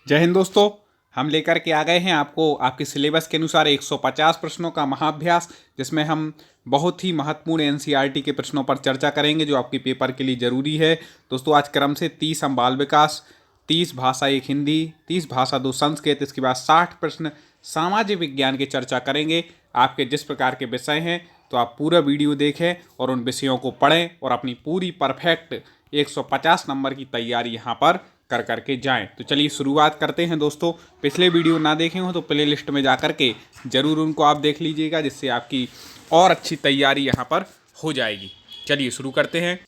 जय हिंद दोस्तों। हम लेकर के आ गए हैं आपको आपके सिलेबस के अनुसार 150 प्रश्नों का महाअभ्यास, जिसमें हम बहुत ही महत्वपूर्ण एनसीईआरटी के प्रश्नों पर चर्चा करेंगे जो आपके पेपर के लिए ज़रूरी है। दोस्तों आज क्रम से 30 हम बाल विकास, 30 भाषा एक हिंदी, 30 भाषा दो संस्कृत, इसके बाद 60 प्रश्न सामाजिक विज्ञान की चर्चा करेंगे। आपके जिस प्रकार के विषय हैं तो आप पूरा वीडियो देखें और उन विषयों को पढ़ें और अपनी पूरी परफेक्ट 150 नंबर की तैयारी यहाँ पर कर करके जाएं। तो चलिए शुरुआत करते हैं दोस्तों। पिछले वीडियो ना देखे हो तो प्ले लिस्ट में जा कर के ज़रूर उनको आप देख लीजिएगा, जिससे आपकी और अच्छी तैयारी यहाँ पर हो जाएगी। चलिए शुरू करते हैं।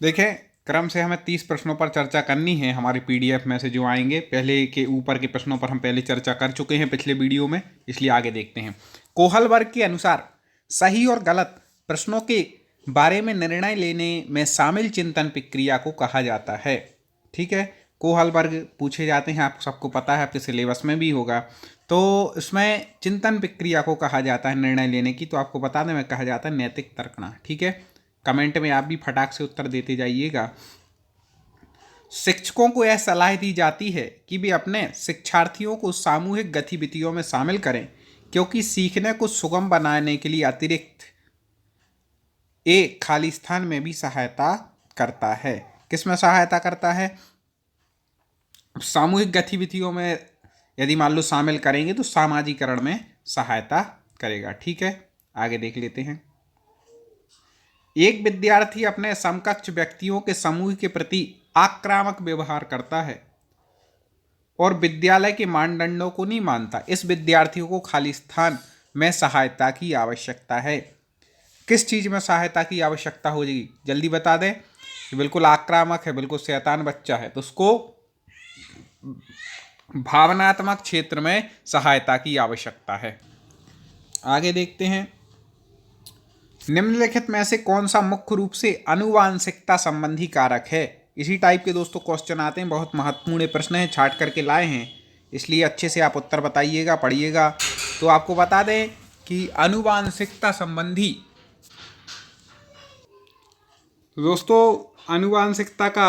देखें, क्रम से हमें 30 प्रश्नों पर चर्चा करनी है। हमारे पीडीएफ में से जो आएंगे, पहले के ऊपर के प्रश्नों पर हम पहले चर्चा कर चुके हैं पिछले वीडियो में, इसलिए आगे देखते हैं। कोहल वर्ग के अनुसार सही और गलत प्रश्नों के बारे में निर्णय लेने में शामिल चिंतन प्रक्रिया को कहा जाता है। ठीक है, कोहल वर्ग पूछे जाते हैं, आप सबको पता है, आपके सिलेबस में भी होगा। तो इसमें चिंतन प्रक्रिया को कहा जाता है निर्णय लेने की, तो आपको बता दें मैं कहा जाता है नैतिक तर्कना। ठीक है, कमेंट में आप भी फटाक से उत्तर देते जाइएगा। शिक्षकों को यह सलाह दी जाती है कि वे अपने शिक्षार्थियों को सामूहिक गतिविधियों में शामिल करें, क्योंकि सीखने को सुगम बनाने के लिए अतिरिक्त एक खाली स्थान में भी सहायता करता है। किस में सहायता करता है? सामूहिक गतिविधियों में यदि मान लो शामिल करेंगे तो सामाजिकरण में सहायता करेगा। ठीक है, आगे देख लेते हैं। एक विद्यार्थी अपने समकक्ष व्यक्तियों के समूह के प्रति आक्रामक व्यवहार करता है और विद्यालय के मानदंडों को नहीं मानता। इस विद्यार्थी को खाली स्थान में सहायता की आवश्यकता है। किस चीज़ में सहायता की आवश्यकता हो जाएगी? जल्दी बता दें। बिल्कुल आक्रामक है, बिल्कुल शैतान बच्चा है, तो उसको भावनात्मक क्षेत्र में सहायता की आवश्यकता है। आगे देखते हैं। निम्नलिखित में से कौन सा मुख्य रूप से आनुवांशिकता संबंधी कारक है? इसी टाइप के दोस्तों क्वेश्चन आते हैं, बहुत महत्वपूर्ण प्रश्न है, छाट करके लाए हैं, इसलिए अच्छे से आप उत्तर बताइएगा, पढ़िएगा। तो आपको बता दें कि आनुवांशिकता संबंधी, दोस्तों आनुवांशिकता का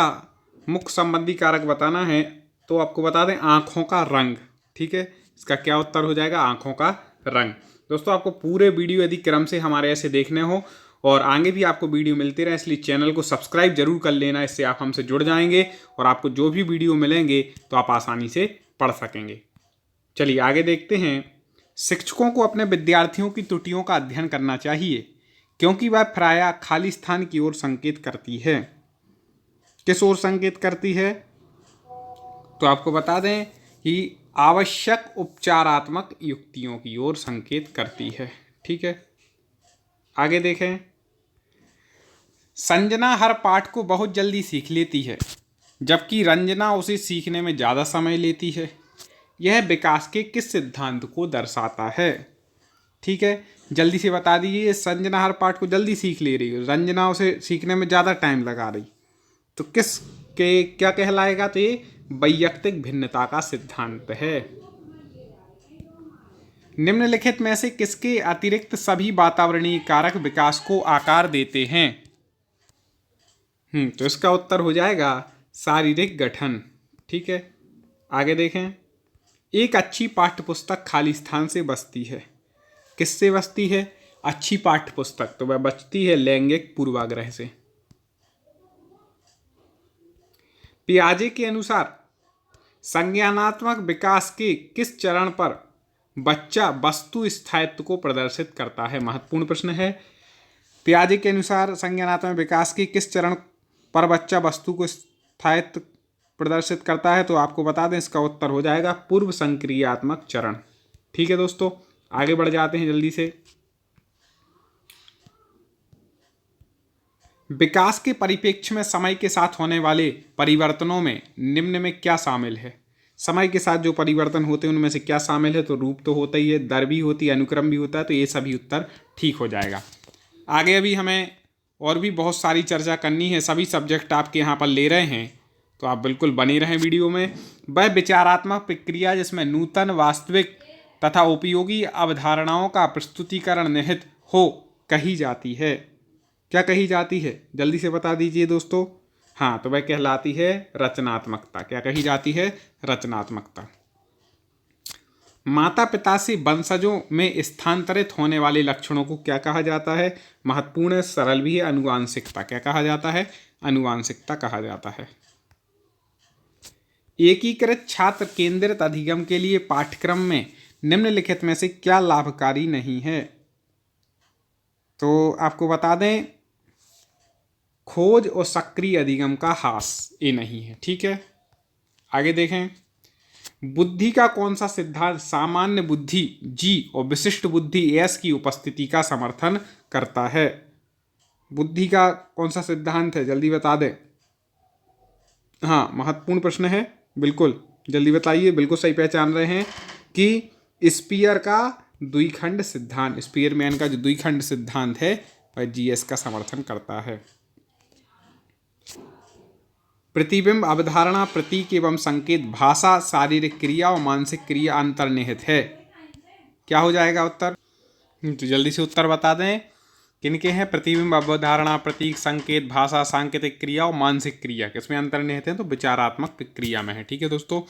मुख्य संबंधी कारक बताना है तो आपको बता दें आँखों का रंग। ठीक है, इसका क्या उत्तर हो जाएगा? आँखों का रंग। दोस्तों आपको पूरे वीडियो यदि क्रम से हमारे ऐसे देखने हो और आगे भी आपको वीडियो मिलते रहे, इसलिए चैनल को सब्सक्राइब जरूर कर लेना, इससे आप हमसे जुड़ जाएंगे और आपको जो भी वीडियो मिलेंगे तो आप आसानी से पढ़ सकेंगे। चलिए आगे देखते हैं। शिक्षकों को अपने विद्यार्थियों की त्रुटियों का अध्ययन करना चाहिए, क्योंकि वह प्रायः खाली स्थान की ओर संकेत करती है। किस ओर संकेत करती है? तो आपको बता दें कि आवश्यक उपचारात्मक युक्तियों की ओर संकेत करती है। ठीक है, आगे देखें। संजना हर पाठ को बहुत जल्दी सीख लेती है, जबकि रंजना उसे सीखने में ज़्यादा समय लेती है। यह विकास के किस सिद्धांत को दर्शाता है? ठीक है, जल्दी से बता दीजिए। संजना हर पाठ को जल्दी सीख ले रही है, रंजना उसे सीखने में ज़्यादा टाइम लगा रही, तो किस के क्या कहलाएगा? तो ये वैयक्तिक भिन्नता का सिद्धांत है। निम्नलिखित में से किसके अतिरिक्त सभी वातावरणीय कारक विकास को आकार देते हैं? तो इसका उत्तर हो जाएगा शारीरिक गठन। ठीक है, आगे देखें। एक अच्छी पाठ्यपुस्तक खाली स्थान से बचती है। किससे बचती है? अच्छी पाठ्यपुस्तक तो वह बचती है लैंगिक पूर्वाग्रह से। पियाजे के अनुसार संज्ञानात्मक विकास के किस चरण पर बच्चा वस्तु स्थायित्व को प्रदर्शित करता है? महत्वपूर्ण प्रश्न है। पियाजे के अनुसार संज्ञानात्मक विकास के किस चरण पर बच्चा वस्तु को स्थायित्व प्रदर्शित करता है? तो आपको बता दें इसका उत्तर हो जाएगा पूर्व संक्रियात्मक चरण। ठीक है दोस्तों, आगे बढ़ जाते हैं जल्दी से। विकास के परिप्रेक्ष्य में समय के साथ होने वाले परिवर्तनों में निम्न में क्या शामिल है? समय के साथ जो परिवर्तन होते हैं उनमें से क्या शामिल है? तो रूप तो होता ही है, दर भी होती है, अनुक्रम भी होता है, तो ये सभी उत्तर ठीक हो जाएगा। आगे अभी हमें और भी बहुत सारी चर्चा करनी है, सभी सब्जेक्ट आपके यहाँ पर ले रहे हैं, तो आप बिल्कुल बने रहें वीडियो में। वह विचारात्मक प्रक्रिया जिसमें नूतन, वास्तविक तथा उपयोगी अवधारणाओं का प्रस्तुतिकरण निहित हो कही जाती है। क्या कही जाती है? जल्दी से बता दीजिए दोस्तों। हाँ, तो वह कहलाती है रचनात्मकता। क्या कही जाती है? रचनात्मकता। माता पिता से वंशजों में स्थानांतरित होने वाले लक्षणों को क्या कहा जाता है? महत्वपूर्ण, सरल भी है, अनुवांशिकता। क्या कहा जाता है? अनुवांशिकता कहा जाता है। एकीकृत छात्र केंद्रित अधिगम के लिए पाठ्यक्रम में निम्नलिखित में से क्या लाभकारी नहीं है? तो आपको बता दें, खोज और सक्रिय अधिगम का ह्रास ये नहीं है। ठीक है, आगे देखें। बुद्धि का कौन सा सिद्धांत सामान्य बुद्धि जी और विशिष्ट बुद्धि एस की उपस्थिति का समर्थन करता है? बुद्धि का कौन सा सिद्धांत है? जल्दी बता दें। हाँ, महत्वपूर्ण प्रश्न है, बिल्कुल जल्दी बताइए। बिल्कुल सही पहचान रहे हैं कि स्पीयर का द्विखंड सिद्धांत, स्पीयरमैन का जो द्विखंड सिद्धांत है वह जीएस का समर्थन करता है। प्रतिबिंब, अवधारणा, प्रतीक एवं संकेत, भाषा, शारीरिक क्रिया और मानसिक क्रिया अंतर्निहित है। क्या हो जाएगा उत्तर? तो जल्दी से उत्तर बता दें, किनके हैं? प्रतिबिंब, अवधारणा, प्रतीक, संकेत, भाषा, सांकेतिक क्रिया और मानसिक क्रिया किसमें अंतर्निहित है? तो विचारात्मक क्रिया में है। ठीक है दोस्तों,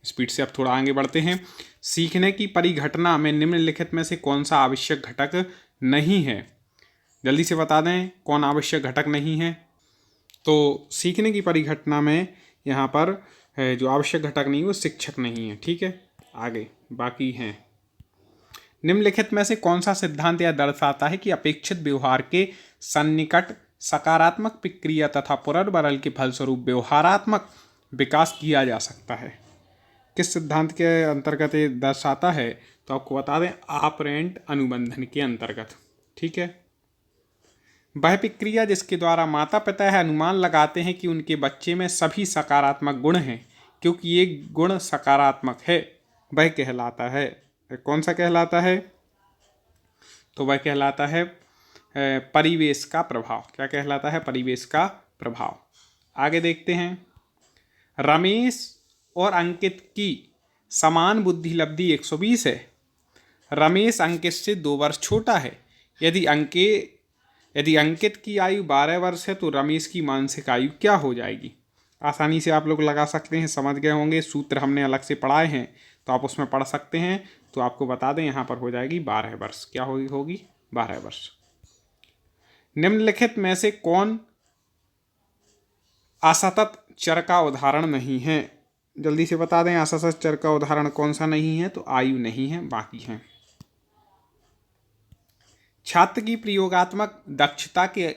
स्पीड से अब थोड़ा आगे बढ़ते हैं। सीखने की परिघटना में निम्नलिखित में से कौन सा आवश्यक घटक नहीं है? जल्दी से बता दें, कौन आवश्यक घटक नहीं है? तो सीखने की परिघटना में यहाँ पर जो आवश्यक घटक नहीं है वो शिक्षक नहीं है। ठीक है, आगे बाकी हैं। निम्नलिखित में से कौन सा सिद्धांत यह दर्शाता है कि अपेक्षित व्यवहार के सन्निकट सकारात्मक प्रक्रिया तथा पुनर्बरल के फलस्वरूप व्यवहारात्मक विकास किया जा सकता है? किस सिद्धांत के अंतर्गत ये दर्शाता है? तो आपको बता दें, ऑपरेंट अनुबंधन के अंतर्गत। ठीक है, वह प्रक्रिया जिसके द्वारा माता पिता यह अनुमान लगाते हैं कि उनके बच्चे में सभी सकारात्मक गुण हैं क्योंकि ये गुण सकारात्मक है, वह कहलाता है, कौन सा कहलाता है? तो वह कहलाता है परिवेश का प्रभाव। क्या कहलाता है? परिवेश का प्रभाव। आगे देखते हैं। रमेश और अंकित की समान बुद्धि लब्धि 120 है। रमेश अंकित से 2 वर्ष छोटा है। यदि अंकित की आयु 12 वर्ष है तो रमेश की मानसिक आयु क्या हो जाएगी? आसानी से आप लोग लगा सकते हैं, समझ गए होंगे, सूत्र हमने अलग से पढ़ाए हैं तो आप उसमें पढ़ सकते हैं। तो आपको बता दें, यहाँ पर हो जाएगी 12 वर्ष। क्या होगी? 12 वर्ष। निम्नलिखित में से कौन असतत चर का उदाहरण नहीं है? जल्दी से बता दें, असतत चर का उदाहरण कौन सा नहीं है? तो आयु नहीं है, बाकी हैं। छात्र की प्रयोगात्मक दक्षता के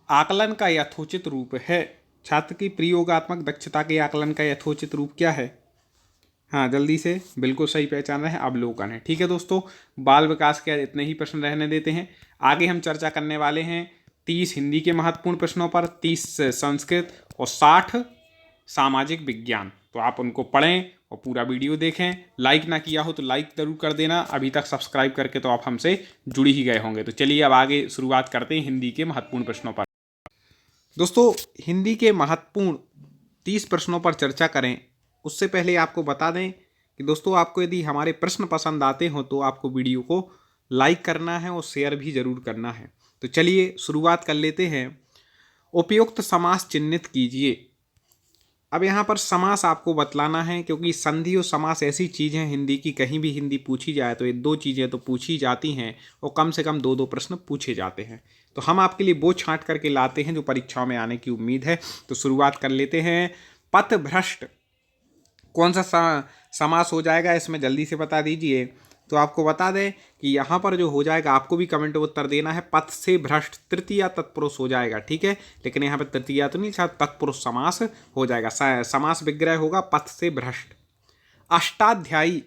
आकलन का यथोचित रूप है। छात्र की प्रयोगात्मक दक्षता के आकलन का यथोचित रूप क्या है? हाँ, जल्दी से, बिल्कुल सही पहचान रहे हैं, अवलोकन है। ठीक है दोस्तों, बाल विकास के इतने ही प्रश्न रहने देते हैं। आगे हम चर्चा करने वाले हैं 30 हिंदी के महत्वपूर्ण प्रश्नों पर, 30 संस्कृत और 60 सामाजिक विज्ञान। तो आप उनको पढ़ें और पूरा वीडियो देखें। लाइक ना किया हो तो लाइक जरूर कर देना। अभी तक सब्सक्राइब करके तो आप हमसे जुड़ ही गए होंगे। तो चलिए अब आगे शुरुआत करते हैं हिंदी के महत्वपूर्ण प्रश्नों पर। दोस्तों, हिंदी के महत्वपूर्ण 30 प्रश्नों पर चर्चा करें उससे पहले आपको बता दें कि दोस्तों, आपको यदि हमारे प्रश्न पसंद आते हो तो आपको वीडियो को लाइक करना है और शेयर भी जरूर करना है। तो चलिए शुरुआत कर लेते हैं। उपयुक्त समास चिन्हित कीजिए। अब यहाँ पर समास आपको बतलाना है, क्योंकि संधि और समास ऐसी चीज़ हैं हिंदी की, कहीं भी हिंदी पूछी जाए तो ये 2 चीज़ें तो पूछी जाती हैं और कम से कम 2-2 प्रश्न पूछे जाते हैं। तो हम आपके लिए वो छांट करके लाते हैं जो परीक्षाओं में आने की उम्मीद है। तो शुरुआत कर लेते हैं। पथभ्रष्ट कौन सा समास हो जाएगा इसमें? जल्दी से बता दीजिए। तो आपको बता दें कि यहाँ पर जो हो जाएगा, आपको भी कमेंट में उत्तर देना है। पथ से भ्रष्ट तृतीया तत्पुरुष हो जाएगा। ठीक है, लेकिन यहाँ पर तृतीया तो नहीं, शायद तत्पुरुष समास हो जाएगा। समास विग्रह होगा पथ से भ्रष्ट। अष्टाध्यायी,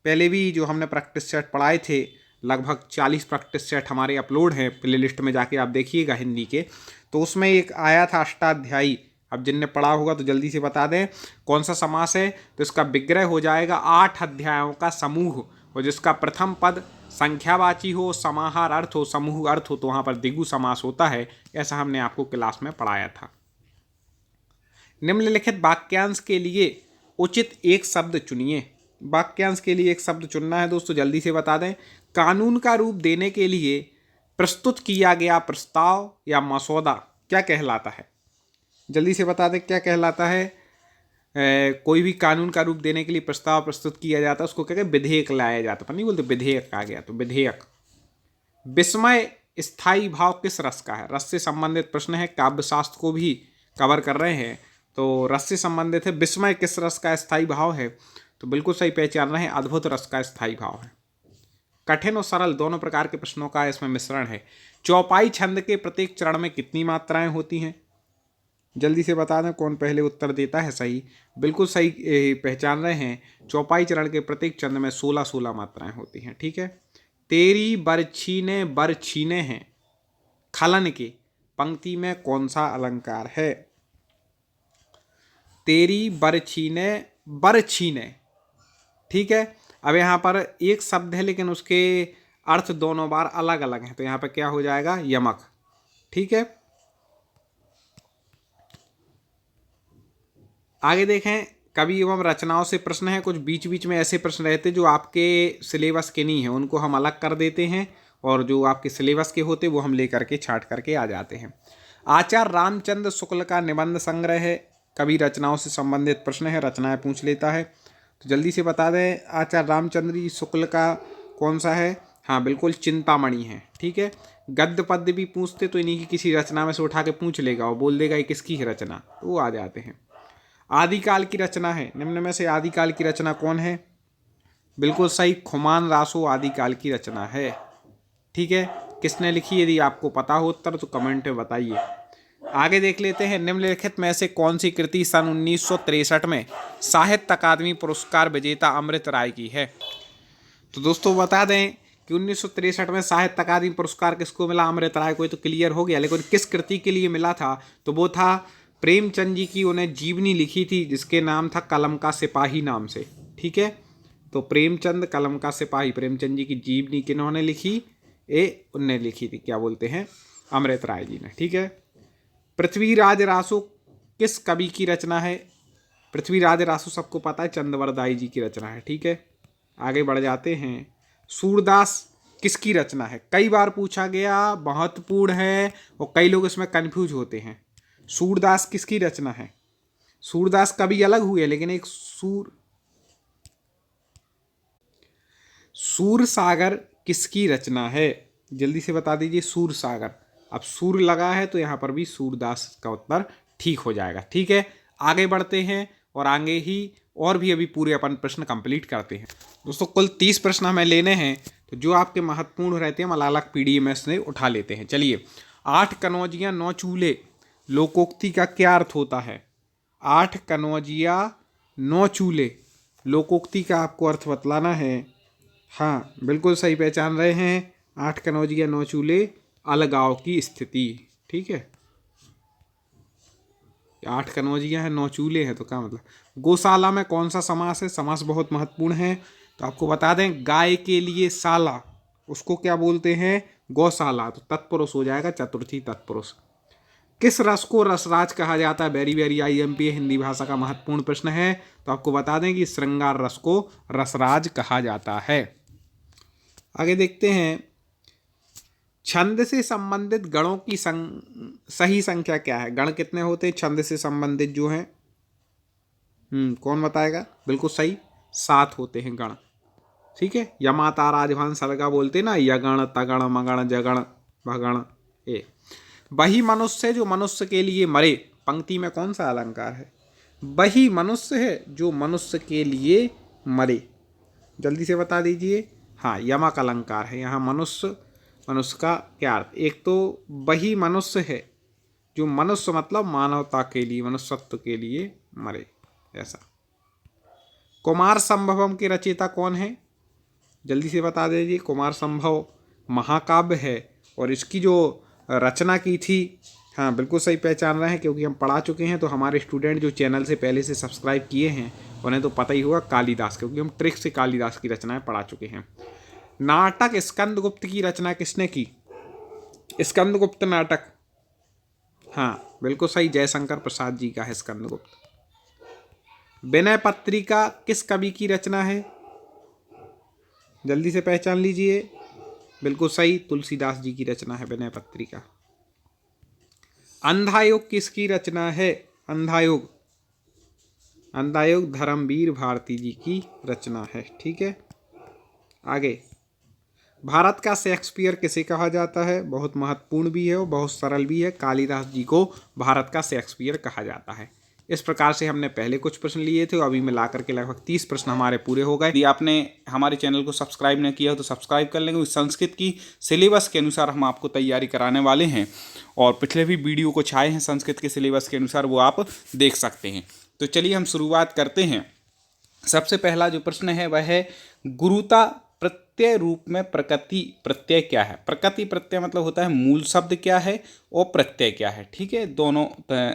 पहले भी जो हमने प्रैक्टिस सेट पढ़ाए थे, लगभग 40 प्रैक्टिस सेट हमारे अपलोड हैं, प्ले लिस्ट में जाके आप देखिएगा हिंदी के। तो उसमें एक आया था अष्टाध्यायी। अब जिनने पढ़ा होगा तो जल्दी से बता दें कौन सा समास है। तो इसका विग्रह हो जाएगा 8 अध्यायों का समूह, और जिसका प्रथम पद संख्यावाची हो, समाहार अर्थ हो, समूह अर्थ हो, तो वहाँ पर द्विगु समास होता है। ऐसा हमने आपको क्लास में पढ़ाया था। निम्नलिखित वाक्यांश के लिए उचित एक शब्द चुनिए। वाक्यांश के लिए एक शब्द चुनना है दोस्तों, जल्दी से बता दें। कानून का रूप देने के लिए प्रस्तुत किया गया प्रस्ताव या मसौदा क्या कहलाता है? जल्दी से बता दें क्या कहलाता है। कोई भी कानून का रूप देने के लिए प्रस्ताव प्रस्तुत किया जाता है उसको क्या कहते हैं, विधेयक लाया जाता है। पर नहीं बोलते विधेयक आ गया तो विधेयक। विस्मय स्थायी भाव किस रस का है? रस से संबंधित प्रश्न है, काव्य शास्त्र को भी कवर कर रहे हैं तो रस से संबंधित है। विस्मय किस रस का स्थायी भाव है? तो बिल्कुल सही पहचान रहे हैं, अद्भुत रस का स्थायी भाव है। कठिन और सरल दोनों प्रकार के प्रश्नों का इसमें मिश्रण है। चौपाई छंद के प्रत्येक चरण में कितनी मात्राएं होती हैं? जल्दी से बता दें कौन पहले उत्तर देता है सही। बिल्कुल सही पहचान रहे हैं, चौपाई चरण के प्रत्येक छंद में 16 मात्राएं होती हैं। ठीक है। तेरी बरछीने बरछीने हैं खलन के पंक्ति में कौन सा अलंकार है? तेरी बरछीने बरछीने। ठीक है। अब यहाँ पर एक शब्द है लेकिन उसके अर्थ दोनों बार अलग अलग हैं तो यहाँ पर क्या हो जाएगा, यमक। ठीक है। आगे देखें, कवि एवं रचनाओं से प्रश्न है। कुछ बीच बीच में ऐसे प्रश्न रहते जो आपके सिलेबस के नहीं हैं, उनको हम अलग कर देते हैं और जो आपके सिलेबस के होते वो हम लेकर के छांट करके आ जाते हैं। आचार्य रामचंद्र शुक्ल का निबंध संग्रह है, कवि रचनाओं से संबंधित प्रश्न है, रचनाएं पूछ लेता है। तो जल्दी से बता दें आचार्य रामचंद्र शुक्ल का कौन सा है? हाँ बिल्कुल, चिंतामणि है। ठीक है। गद्य पद्य भी पूछते तो इन्हीं की किसी रचना में से उठा के पूछ लेगा और बोल देगा ये किसकी है रचना, तो वो आ जाते हैं। आदिकाल की रचना है, निम्न में से आदिकाल की रचना कौन है? बिल्कुल सही, खुमान रासो आदिकाल की रचना है। ठीक है। किसने लिखी? यदि आपको पता हो उत्तर तो कमेंट में बताइए। आगे देख लेते हैं, निम्नलिखित में से कौन सी कृति सन 1963 में साहित्य अकादमी पुरस्कार विजेता अमृत राय की है? तो दोस्तों बता दें कि 1963 में साहित्य अकादमी पुरस्कार किसको मिला? अमृत राय को। तो क्लियर हो गया, लेकिन किस कृति के लिए मिला था? तो वो था प्रेमचंद जी की उन्हें जीवनी लिखी थी जिसके नाम था कलम का सिपाही नाम से। ठीक है। तो प्रेमचंद कलम का सिपाही, प्रेमचंद जी की जीवनी किन्होंने लिखी? उनने लिखी थी, क्या बोलते हैं, अमृत राय जी ने। ठीक है। पृथ्वीराज रासो किस कवि की रचना है? पृथ्वीराज रासो सबको पता है, चंद्रवरदाई जी की रचना है। ठीक है। आगे बढ़ जाते हैं। सूरदास किसकी रचना है? कई बार पूछा गया, महत्वपूर्ण है और कई लोग इसमें कंफ्यूज होते हैं। सूरदास किसकी रचना है? सूरदास कवि अलग हुए लेकिन एक सूरसागर किसकी रचना है? जल्दी से बता दीजिए, सूरसागर। अब सूर लगा है तो यहाँ पर भी सूरदास का उत्तर ठीक हो जाएगा। ठीक है। आगे बढ़ते हैं और आगे ही और भी अभी पूरे अपन प्रश्न कंप्लीट करते हैं। दोस्तों कुल 30 प्रश्न हमें लेने हैं तो जो आपके महत्वपूर्ण रहते हैं हम अलग अलग पीडीएम से उठा लेते हैं। चलिए, 8 कनौजियाँ 9 चूल्हे लोकोक्ति का क्या अर्थ होता है? 8 कनौजिया 9 चूल्हे लोकोक्ति का आपको अर्थ बतलाना है। हाँ बिल्कुल सही पहचान रहे हैं, 8 कनौजिया 9 चूल्हे अलगाव की स्थिति। ठीक है। 8 कनौजिया है 9 चूल्हे हैं तो क्या मतलब? गौशाला में कौन सा समास है? समास बहुत महत्वपूर्ण है तो आपको बता दें, गाय के लिए शाला उसको क्या बोलते हैं? गौशाला। तो तत्पुरुष हो जाएगा, चतुर्थी तत्पुरुष। किस रस को रसराज कहा जाता है? वेरी वेरी आईएमपी हिंदी भाषा का महत्वपूर्ण प्रश्न है तो आपको बता दें कि श्रृंगार रस को रसराज कहा जाता है। आगे देखते हैं, छंद से संबंधित गणों की सही संख्या क्या है? गण कितने होते हैं छंद से संबंधित जो हैं? कौन बताएगा? बिल्कुल सही, 7 होते हैं गण। ठीक है। यमाता राजभान सरगा बोलते ना, यगण तगण मगण जगण भगण। ए वही मनुष्य जो मनुष्य के लिए मरे पंक्ति में कौन सा अलंकार है? वही मनुष्य है जो मनुष्य के लिए मरे। जल्दी से बता दीजिए। हाँ, यमक अलंकार है। यहाँ मनुष्य, मनुष्य का क्या अर्थ? एक तो वही मनुष्य है जो मनुष्य मतलब मानवता के लिए, मनुष्यत्व के लिए मरे, ऐसा। कुमार संभवम के रचयिता कौन है? जल्दी से बता दीजिए। कुमार संभव महाकाव्य है और इसकी जो रचना की थी, हाँ बिल्कुल सही पहचान रहे हैं क्योंकि हम पढ़ा चुके हैं। तो हमारे स्टूडेंट जो चैनल से पहले से सब्सक्राइब किए हैं उन्हें तो पता ही होगा, कालिदास, क्योंकि हम ट्रिक से कालिदास की रचनाएं पढ़ा चुके हैं। नाटक स्कंदगुप्त की रचना किसने की? स्कंदगुप्त नाटक, हाँ बिल्कुल सही, जयशंकर प्रसाद जी का है स्कंदगुप्त। विनय पत्रिका किस कवि की रचना है? जल्दी से पहचान लीजिए। बिल्कुल सही, तुलसीदास जी की रचना है विनय पत्रिका। अंधायोग किसकी रचना है? अंधायोग, अंधायोग धर्मवीर भारती जी की रचना है। ठीक है, आगे, भारत का शेक्सपियर किसे कहा जाता है? बहुत महत्वपूर्ण भी है और बहुत सरल भी है। कालिदास जी को भारत का शेक्सपियर कहा जाता है। इस प्रकार से हमने पहले कुछ प्रश्न लिए थे, अभी मिला करके लगभग 30 प्रश्न हमारे पूरे हो गए। यदि आपने हमारे चैनल को सब्सक्राइब नहीं किया हो तो सब्सक्राइब कर लेंगे। संस्कृत की सिलेबस के अनुसार हम आपको तैयारी कराने वाले हैं और पिछले भी वीडियो को छाए हैं संस्कृत के सिलेबस के अनुसार, वो आप देख सकते हैं। तो चलिए हम शुरुआत करते हैं। सबसे पहला जो प्रश्न है वह है गुरुता प्रत्यय रूप में प्रकृति प्रत्यय क्या है? प्रकृति प्रत्यय मतलब होता है मूल शब्द क्या है और प्रत्यय क्या है। ठीक है, दोनों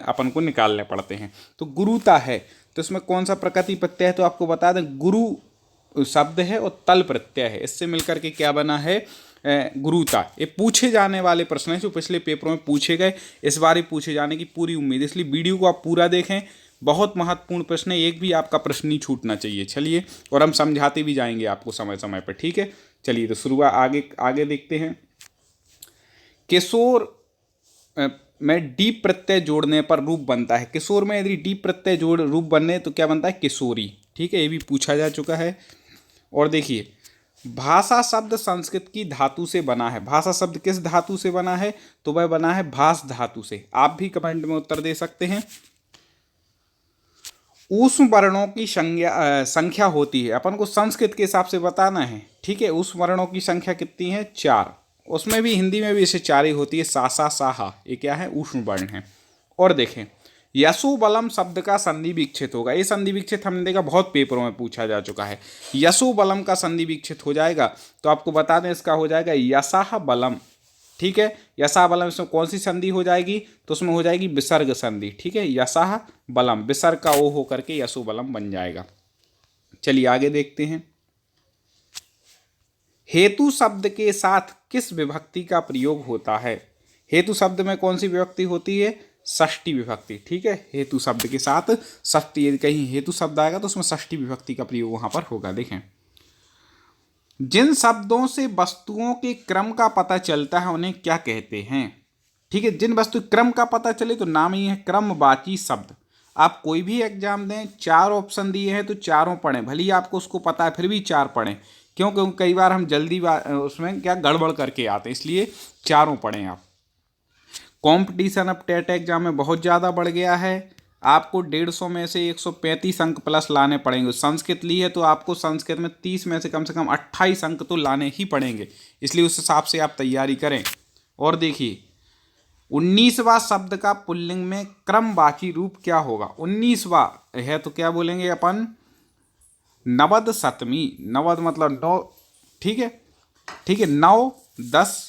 अपन को निकालने पड़ते हैं। तो गुरुता है तो इसमें कौन सा प्रकृति प्रत्यय है? तो आपको बता दें गुरु शब्द है और तल प्रत्यय है, इससे मिलकर के क्या बना है? गुरुता। ये पूछे जाने वाले प्रश्न हैं जो पिछले पेपरों में पूछे गए, इस बार ही पूछे जाने की पूरी उम्मीद, इसलिए वीडियो को आप पूरा देखें। बहुत महत्वपूर्ण प्रश्न है, एक भी आपका प्रश्न नहीं छूटना चाहिए। चलिए, और हम समझाते भी जाएंगे आपको समय समय पर। ठीक है, चलिए तो शुरुआत आगे देखते हैं। किशोर में डी प्रत्यय जोड़ने पर रूप बनता है। किशोर में यदि डी प्रत्यय जोड़ रूप बनने तो क्या बनता है? किशोरी। ठीक है, ये भी पूछा जा चुका है। और देखिए, भाषा शब्द संस्कृत की धातु से बना है। भाषा शब्द किस धातु से बना है? तो वह बना है भास धातु से। आप भी कमेंट में उत्तर दे सकते हैं। ऊष्म वर्णों की संख्या होती है, अपन को संस्कृत के हिसाब से बताना है। ठीक है, ऊष्म वर्णों की संख्या कितनी है? 4। उसमें भी हिंदी में भी इसे 4 ही होती है। सासा साहा, ये क्या है? ऊष्म वर्ण है। और देखें, यशोबलम शब्द का संधि विच्छेद होगा। ये संधि विच्छेद हमने देखा बहुत पेपरों में पूछा जा चुका है। यशोबलम का संधि विच्छेद हो जाएगा तो आपको बता दें इसका हो जाएगा यशाह बलम। ठीक है, यशाह बलम, इसमें कौन सी संधि हो जाएगी? तो उसमें हो जाएगी विसर्ग संधि। ठीक है, यशाह बलम, विसर्ग का ओ हो करके यशो बलम बन जाएगा। चलिए आगे देखते हैं। हेतु शब्द के साथ किस विभक्ति का प्रयोग होता है? हेतु शब्द में कौन सी विभक्ति होती है? षष्ठी विभक्ति। ठीक है, हेतु शब्द के साथ षष्ठी, यदि कहीं हेतु शब्द आएगा तो उसमें षष्ठी विभक्ति का प्रयोग वहां पर होगा। देखें, जिन शब्दों से वस्तुओं के क्रम का पता चलता है उन्हें क्या कहते हैं? ठीक है, जिन वस्तु क्रम का पता चले तो नाम ही है क्रमवाची शब्द। आप कोई भी एग्जाम दें, 4 ऑप्शन दिए हैं तो चारों पढ़ें, भले ही आपको उसको पता है फिर भी 4 पढ़ें। क्योंकि कई बार हम जल्दी उसमें क्या गड़बड़ करके आते हैं, इसलिए चारों पढ़ें आप। कंपटीशन अब टेट एग्जाम में बहुत ज़्यादा बढ़ गया है। आपको 150 में से 135 अंक प्लस लाने पड़ेंगे। संस्कृत ली है तो आपको संस्कृत में 30 में से कम 28 अंक तो लाने ही पड़ेंगे, इसलिए उस हिसाब से आप तैयारी करें। और देखिए, 19वां शब्द का पुल्लिंग में क्रमवाची रूप क्या होगा? 19वां है तो क्या बोलेंगे अपन? नवद सतमी। नवद मतलब 9। ठीक है, ठीक है, 9 10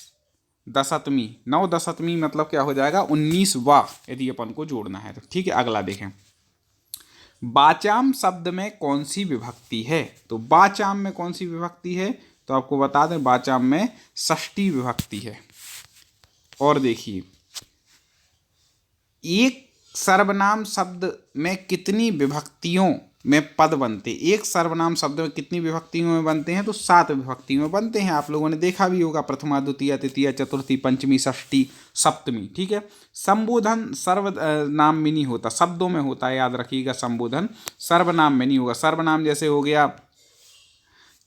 दशतमी। 9 दशतमी मतलब क्या हो जाएगा? 19वां, यदि अपन को जोड़ना है तो। ठीक है, अगला देखें। बाचाम शब्द में कौन सी विभक्ति है? तो बाचाम में कौन सी विभक्ति है? तो आपको बता दें बाचाम में षष्ठी विभक्ति है। और देखिए, एक सर्वनाम शब्द में कितनी विभक्तियों में पद बनते? एक सर्वनाम शब्द में कितनी विभक्तियों में बनते हैं? तो 7 विभक्तियों में बनते हैं। आप लोगों ने देखा भी होगा, प्रथमा द्वितीय तृतीय चतुर्थी पंचमी षष्ठी सप्तमी। ठीक है, संबोधन सर्वनाम में नहीं होता, शब्दों में होता है, याद रखिएगा। संबोधन सर्वनाम में नहीं होगा। सर्वनाम जैसे हो गया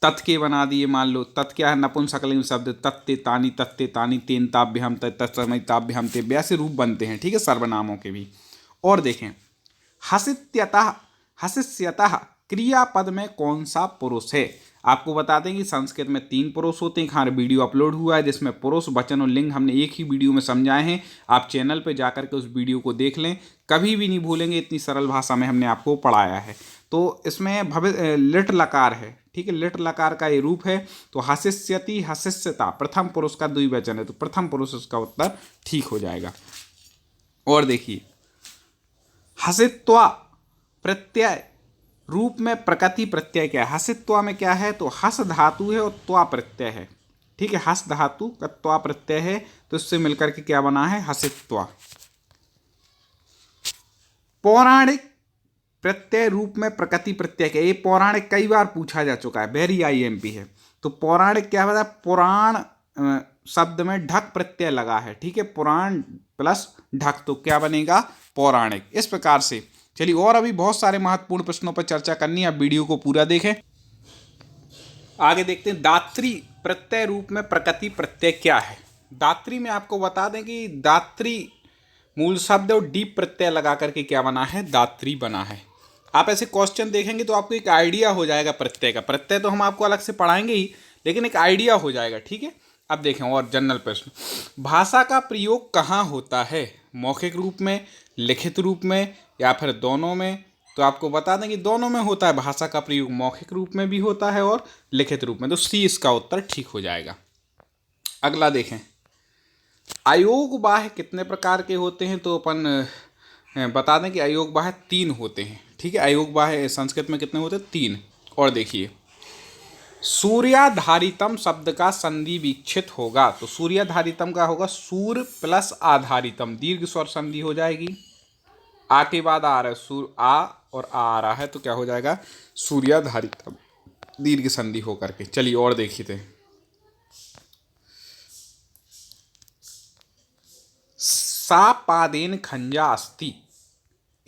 तत् के बना दिए, मान लो तत् क्या है? नपुंसकलिंग शब्द, तत्ते तानी तेन ताभ्याम तत्समय ताभ्याम ते, ऐसे रूप बनते हैं। ठीक है, सर्वनामों के भी। और देखें, हसित्यतः हसिष्यतः क्रियापद में कौन सा पुरुष है? आपको बता दें कि संस्कृत में 3 पुरुष होते हैं। हमारा वीडियो अपलोड हुआ है जिसमें पुरुष, वचन और लिंग हमने एक ही वीडियो में समझाए हैं। आप चैनल पर जाकर के उस वीडियो को देख लें, कभी भी नहीं भूलेंगे, इतनी सरल भाषा में हमने आपको पढ़ाया है। तो इसमें लिट लकार है। ठीक है, लिट लकार का ये रूप है। तो हसिष्यति हसिष्यता प्रथम पुरुष का द्विवचन है, तो प्रथम पुरुष उसका उत्तर ठीक हो जाएगा। और देखिए, हसित्वा प्रत्यय रूप में प्रकृति प्रत्यय क्या है? हसित्वा में क्या है? तो हस धातु है और त्वा प्रत्यय है। ठीक है, हस धातु का त्वा प्रत्यय है, तो इससे मिलकर के क्या बना है? हसित्वा। पौराणिक प्रत्यय रूप में प्रकृति प्रत्यय क्या है? ये पौराणिक कई बार पूछा जा चुका है, वेरी आईएमपी है। तो पौराणिक क्या होता है? पुराण शब्द में ढक प्रत्यय लगा है, ठीक है, पुराण प्लस ढक, तो क्या बनेगा, पौराणिक। इस प्रकार से चलिए, और अभी बहुत सारे महत्वपूर्ण प्रश्नों पर चर्चा करनी है, आप वीडियो को पूरा देखें। आगे देखते हैं, दात्री प्रत्यय रूप में प्रकृति प्रत्यय क्या है। दात्री में आपको बता दें कि दात्री मूल शब्द और डी प्रत्यय लगा करके क्या बना है, दात्री बना है। आप ऐसे क्वेश्चन देखेंगे तो आपको एक आइडिया हो जाएगा प्रत्यय का। प्रत्यय तो हम आपको अलग से पढ़ाएंगे ही, लेकिन एक आइडिया हो जाएगा, ठीक है। अब देखें और जनरल प्रश्न, भाषा का प्रयोग कहाँ होता है, मौखिक रूप में, लिखित रूप में, या फिर दोनों में। तो आपको बता दें कि दोनों में होता है। भाषा का प्रयोग मौखिक रूप में भी होता है और लिखित रूप में, तो सी इसका उत्तर ठीक हो जाएगा। अगला देखें, अयोग बाह्य कितने प्रकार के होते हैं, तो अपन बता दें कि अयोग बाह्य 3 होते हैं, ठीक है। अयोग बाह्य संस्कृत में कितने होते हैं, 3। और देखिए, सूर्याधारितम शब्द का संधि विच्छित होगा, तो सूर्याधारितम का होगा सूर्य प्लस आधारितम, दीर्घ स्वर संधि हो जाएगी। आ के बाद आ रहा है सूर, आ और आ रहा है, तो क्या हो जाएगा, सूर्याधारितम, दीर्घ संधि होकर के। चलिए और देखिए थे, सा पादेन खंजा अस्ति,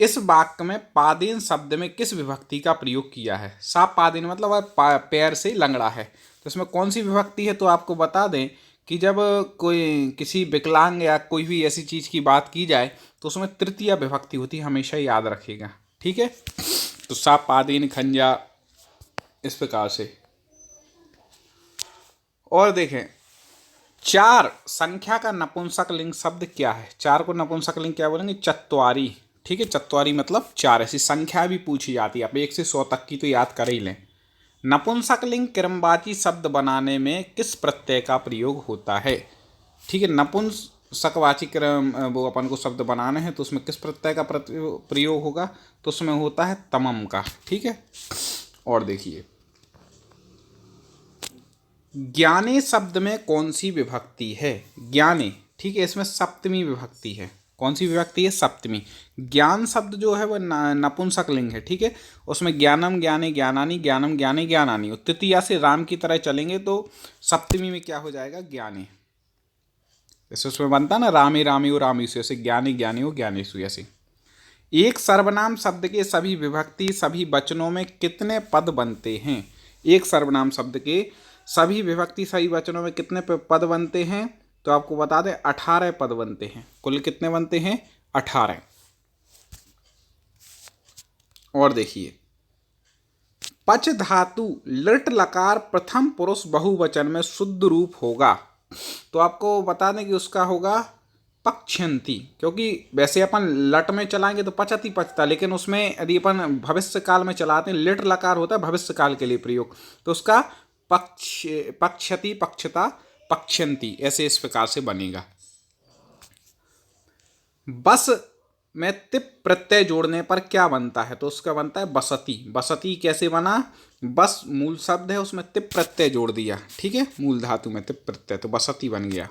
इस वाक्य में पादेन शब्द में किस विभक्ति का प्रयोग किया है। सा पादेन मतलब पैर से लंगड़ा है, तो इसमें कौन सी विभक्ति है, तो आपको बता दें कि जब कोई किसी विकलांग या कोई भी ऐसी चीज़ की बात की जाए तो उसमें तृतीय विभक्ति होती है, हमेशा याद रखिएगा, ठीक है। तो सा पादेन खंजा, इस प्रकार से। और देखें, 4 संख्या का नपुंसक लिंग शब्द क्या है। 4 को नपुंसक लिंग क्या बोलेंगे, चत्वारी, ठीक है। चत्वारी मतलब 4। ऐसी संख्या भी पूछी जाती है, आप 1 से 100 तक की तो याद कर ही लें। नपुंसक लिंग क्रमवाची शब्द बनाने में किस प्रत्यय का प्रयोग होता है, ठीक है। नपुंसकवाची क्रम वो अपन को शब्द बनाने हैं, तो उसमें किस प्रत्यय का प्रयोग होगा, तो उसमें होता है तमम का, ठीक है। और देखिए, ज्ञाने शब्द में कौन सी विभक्ति है, ज्ञाने, ठीक है, इसमें सप्तमी विभक्ति है। कौन सी विभक्ति है, सप्तमी। ज्ञान शब्द जो है वह नपुंसक लिंग है, ठीक है। उसमें ज्ञानम ज्ञाने ज्ञानानी, ज्ञानम ज्ञाने ज्ञानानी, और तृतीया से राम की तरह चलेंगे तो सप्तमी में क्या हो जाएगा, ज्ञाने। जैसे उसमें बनता ना, रामे रामे और रामेशु, ऐसे ज्ञाने ज्ञाने हो ज्ञानेशु। ऐसे एक सर्वनाम शब्द के सभी विभक्ति सभी वचनों में कितने पद बनते हैं। एक सर्वनाम शब्द के सभी विभक्ति सही वचनों में कितने पद बनते हैं, तो आपको बता दें 18 पद बनते हैं। कुल कितने बनते हैं, 18। और देखिए, पच धातु लृट लकार प्रथम पुरुष बहुवचन में शुद्ध रूप होगा, तो आपको बता दें कि उसका होगा पक्षंती, क्योंकि वैसे अपन लट में चलाएंगे तो पचती पचता, लेकिन उसमें यदि अपन भविष्य काल में चलाते हैं, लिट लकार होता है भविष्य काल के लिए प्रयोग, तो उसका पक्षति पक्षता पक्षंती, ऐसे इस प्रकार से बनेगा। बस में तिप प्रत्यय जोड़ने पर क्या बनता है, तो उसका बनता है बसती। बसती कैसे बना, बस मूल शब्द है, उसमें तिप प्रत्यय जोड़ दिया, ठीक है, मूल धातु में तिप प्रत्यय, तो बसती बन गया।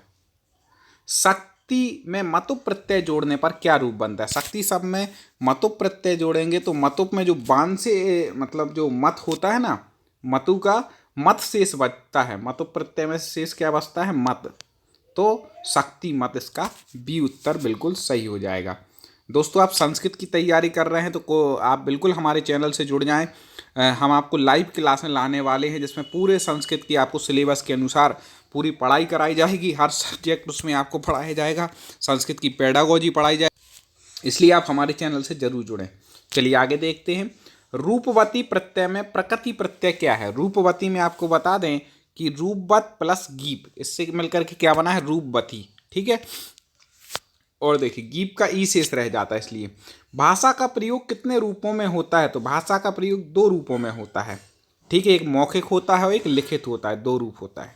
शक्ति में मतुप प्रत्यय जोड़ने पर क्या रूप बनता है। शक्ति शब्द में मतुप प्रत्यय जोड़ेंगे तो मतुप में जो बान से मतलब जो मत होता है ना, मतु का मत शेष बचता है, मतुप प्रत्यय में शेष क्या बचता है, मत, तो शक्ति मत, इसका बी उत्तर बिल्कुल सही हो जाएगा। दोस्तों, आप संस्कृत की तैयारी कर रहे हैं तो आप बिल्कुल हमारे चैनल से जुड़ जाएं। हम आपको लाइव क्लासें लाने वाले हैं, जिसमें पूरे संस्कृत की आपको सिलेबस के अनुसार पूरी पढ़ाई कराई जाएगी। हर सब्जेक्ट उसमें आपको पढ़ाया जाएगा, संस्कृत की पेडागोजी पढ़ाई जाएगी, इसलिए आप हमारे चैनल से जरूर जुड़ें। चलिए आगे देखते हैं, रूपवती प्रत्यय में प्रकृति प्रत्यय क्या है। रूपवती में आपको बता दें कि रूपवत प्लस गीप, इससे मिलकर के क्या बना है, रूपवती, ठीक है। और देखिए, गीप का ई शेष रह जाता है, इसलिए। भाषा का प्रयोग कितने रूपों में होता है, तो भाषा का प्रयोग 2 रूपों में होता है, ठीक है। एक मौखिक होता है और एक लिखित होता है, 2 रूप होता है।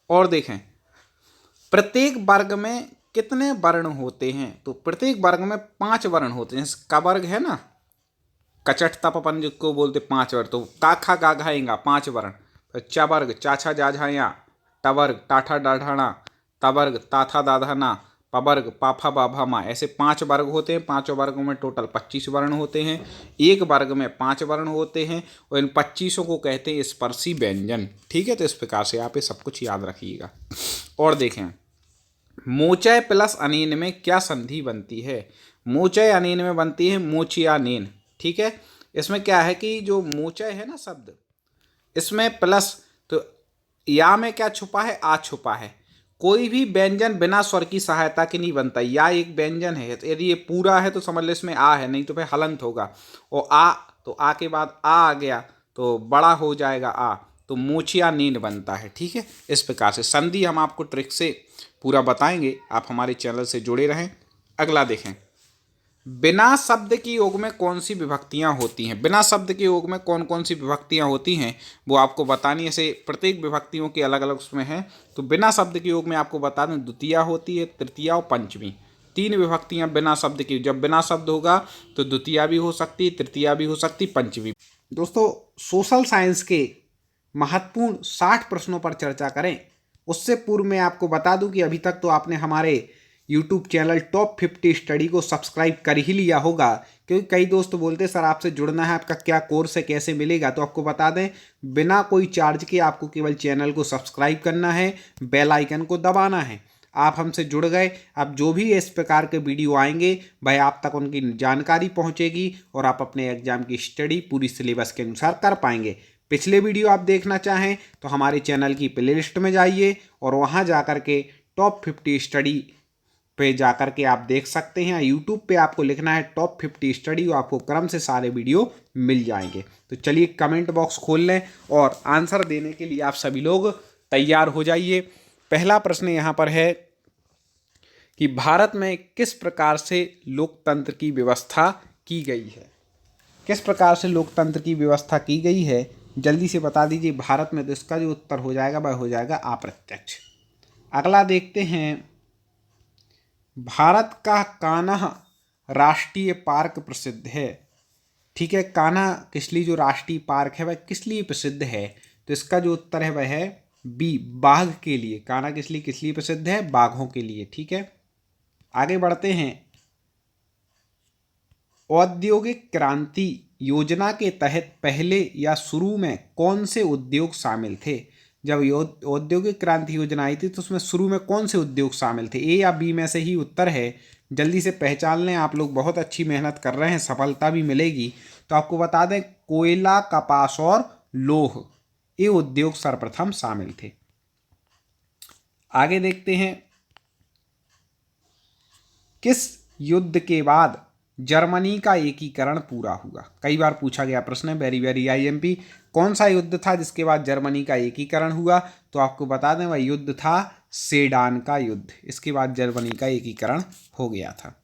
और देखें, प्रत्येक वर्ग में कितने वर्ण होते हैं, तो प्रत्येक वर्ग में 5 वर्ण होते हैं। का वर्ग है ना, कचट तप अपन जिसको बोलते 5 वर्ण, तो का खा गा घा इंगा 5 वर्ण। च वर्ग चाछा जा झा या, ट वर्ग टाठा डाढ़ाना, त वर्ग ताथा दाधाना, पवर्ग, पाफा, बाभा, मा, ऐसे 5 वर्ग होते हैं। 5 वर्गों में टोटल 25 वर्ण होते हैं। एक वर्ग में 5 वर्ण होते हैं और इन 25 को कहते हैं स्पर्शी व्यंजन। ठीक है, तो इस प्रकार से आप ये सब कुछ याद रखिएगा। और देखें, मोचय प्लस अनेन में क्या संधि बनती है? मोचय अनेन में बनती है मोचियानेन। ठीक है, इसमें क्या है कि जो मोचय है ना शब्द, इसमें प्लस, तो या में क्या छुपा है? आ छुपा है। कोई भी व्यंजन बिना स्वर की सहायता के नहीं बनता। या एक व्यंजन है, तो यदि ये पूरा है तो समझ लो इसमें आ है, नहीं तो फिर हलंत होगा। और आ, तो आ के बाद आ गया तो बड़ा हो जाएगा आ, तो मोचिया नींद बनता है। ठीक है, इस प्रकार से संधि हम आपको ट्रिक से पूरा बताएंगे। आप हमारे चैनल से जुड़े रहें। अगला देखें, बिना शब्द की योग में कौन सी विभक्तियां होती हैं? बिना शब्द के योग में कौन कौन सी विभक्तियां होती हैं वो आपको बतानी है। ऐसे प्रत्येक विभक्तियों के अलग अलग उसमें हैं। तो बिना शब्द के योग में आपको बता दें, द्वितीया होती है, तृतीया और पंचमी, 3 विभक्तियां बिना शब्द की। जब बिना शब्द होगा तो द्वितीया भी हो सकती, तृतीया भी हो सकती, पंचमी। दोस्तों, सोशल साइंस के महत्वपूर्ण 60 प्रश्नों पर चर्चा करें उससे पूर्व मैं आपको बता दूं कि अभी तक तो आपने हमारे यूट्यूब चैनल टॉप 50 स्टडी को सब्सक्राइब कर ही लिया होगा, क्योंकि कई दोस्त बोलते सर आपसे जुड़ना है, आपका क्या कोर्स है, कैसे मिलेगा? तो आपको बता दें, बिना कोई चार्ज के आपको केवल चैनल को सब्सक्राइब करना है, बेल आइकन को दबाना है। आप हमसे जुड़ गए, अब जो भी इस प्रकार के वीडियो आएंगे भाई आप तक उनकी जानकारी पहुंचेगी और आप अपने एग्जाम की स्टडी पूरी सिलेबस के अनुसार कर पाएंगे। पिछले वीडियो आप देखना चाहें तो हमारे चैनल की प्लेलिस्ट में जाइए और वहां जाकर के टॉप 50 स्टडी पे जाकर के आप देख सकते हैं। यूट्यूब पे आपको लिखना है टॉप 50 स्टडी, आपको क्रम से सारे वीडियो मिल जाएंगे। तो चलिए कमेंट बॉक्स खोल लें और आंसर देने के लिए आप सभी लोग तैयार हो जाइए। पहला प्रश्न यहाँ पर है कि भारत में किस प्रकार से लोकतंत्र की व्यवस्था की गई है? किस प्रकार से लोकतंत्र की व्यवस्था की गई है, जल्दी से बता दीजिए। भारत में, तो इसका जो उत्तर हो जाएगा वह हो जाएगा अप्रत्यक्ष। अगला देखते हैं, भारत का कान्हा राष्ट्रीय पार्क प्रसिद्ध है। ठीक है, कान्हा किसली जो राष्ट्रीय पार्क है वह किस लिए प्रसिद्ध है? तो इसका जो उत्तर है वह है बी, बाघ के लिए। कान्हा किस लिए प्रसिद्ध है? बाघों के लिए। ठीक है, आगे बढ़ते हैं। औद्योगिक क्रांति योजना के तहत पहले या शुरू में कौन से उद्योग शामिल थे? जब औद्योगिक क्रांति योजना आई थी तो उसमें शुरू में कौन से उद्योग शामिल थे? ए या बी में से ही उत्तर है, जल्दी से पहचान लें। आप लोग बहुत अच्छी मेहनत कर रहे हैं, सफलता भी मिलेगी। तो आपको बता दें, कोयला, कपास और लौह, ये उद्योग सर्वप्रथम शामिल थे। आगे देखते हैं, किस युद्ध के बाद जर्मनी का एकीकरण पूरा हुआ? कई बार पूछा गया प्रश्न है, वेरी वेरी आईएमपी। कौन सा युद्ध था जिसके बाद जर्मनी का एकीकरण हुआ? तो आपको बता दें, वह युद्ध था सेडान का युद्ध। इसके बाद जर्मनी का एकीकरण हो गया था।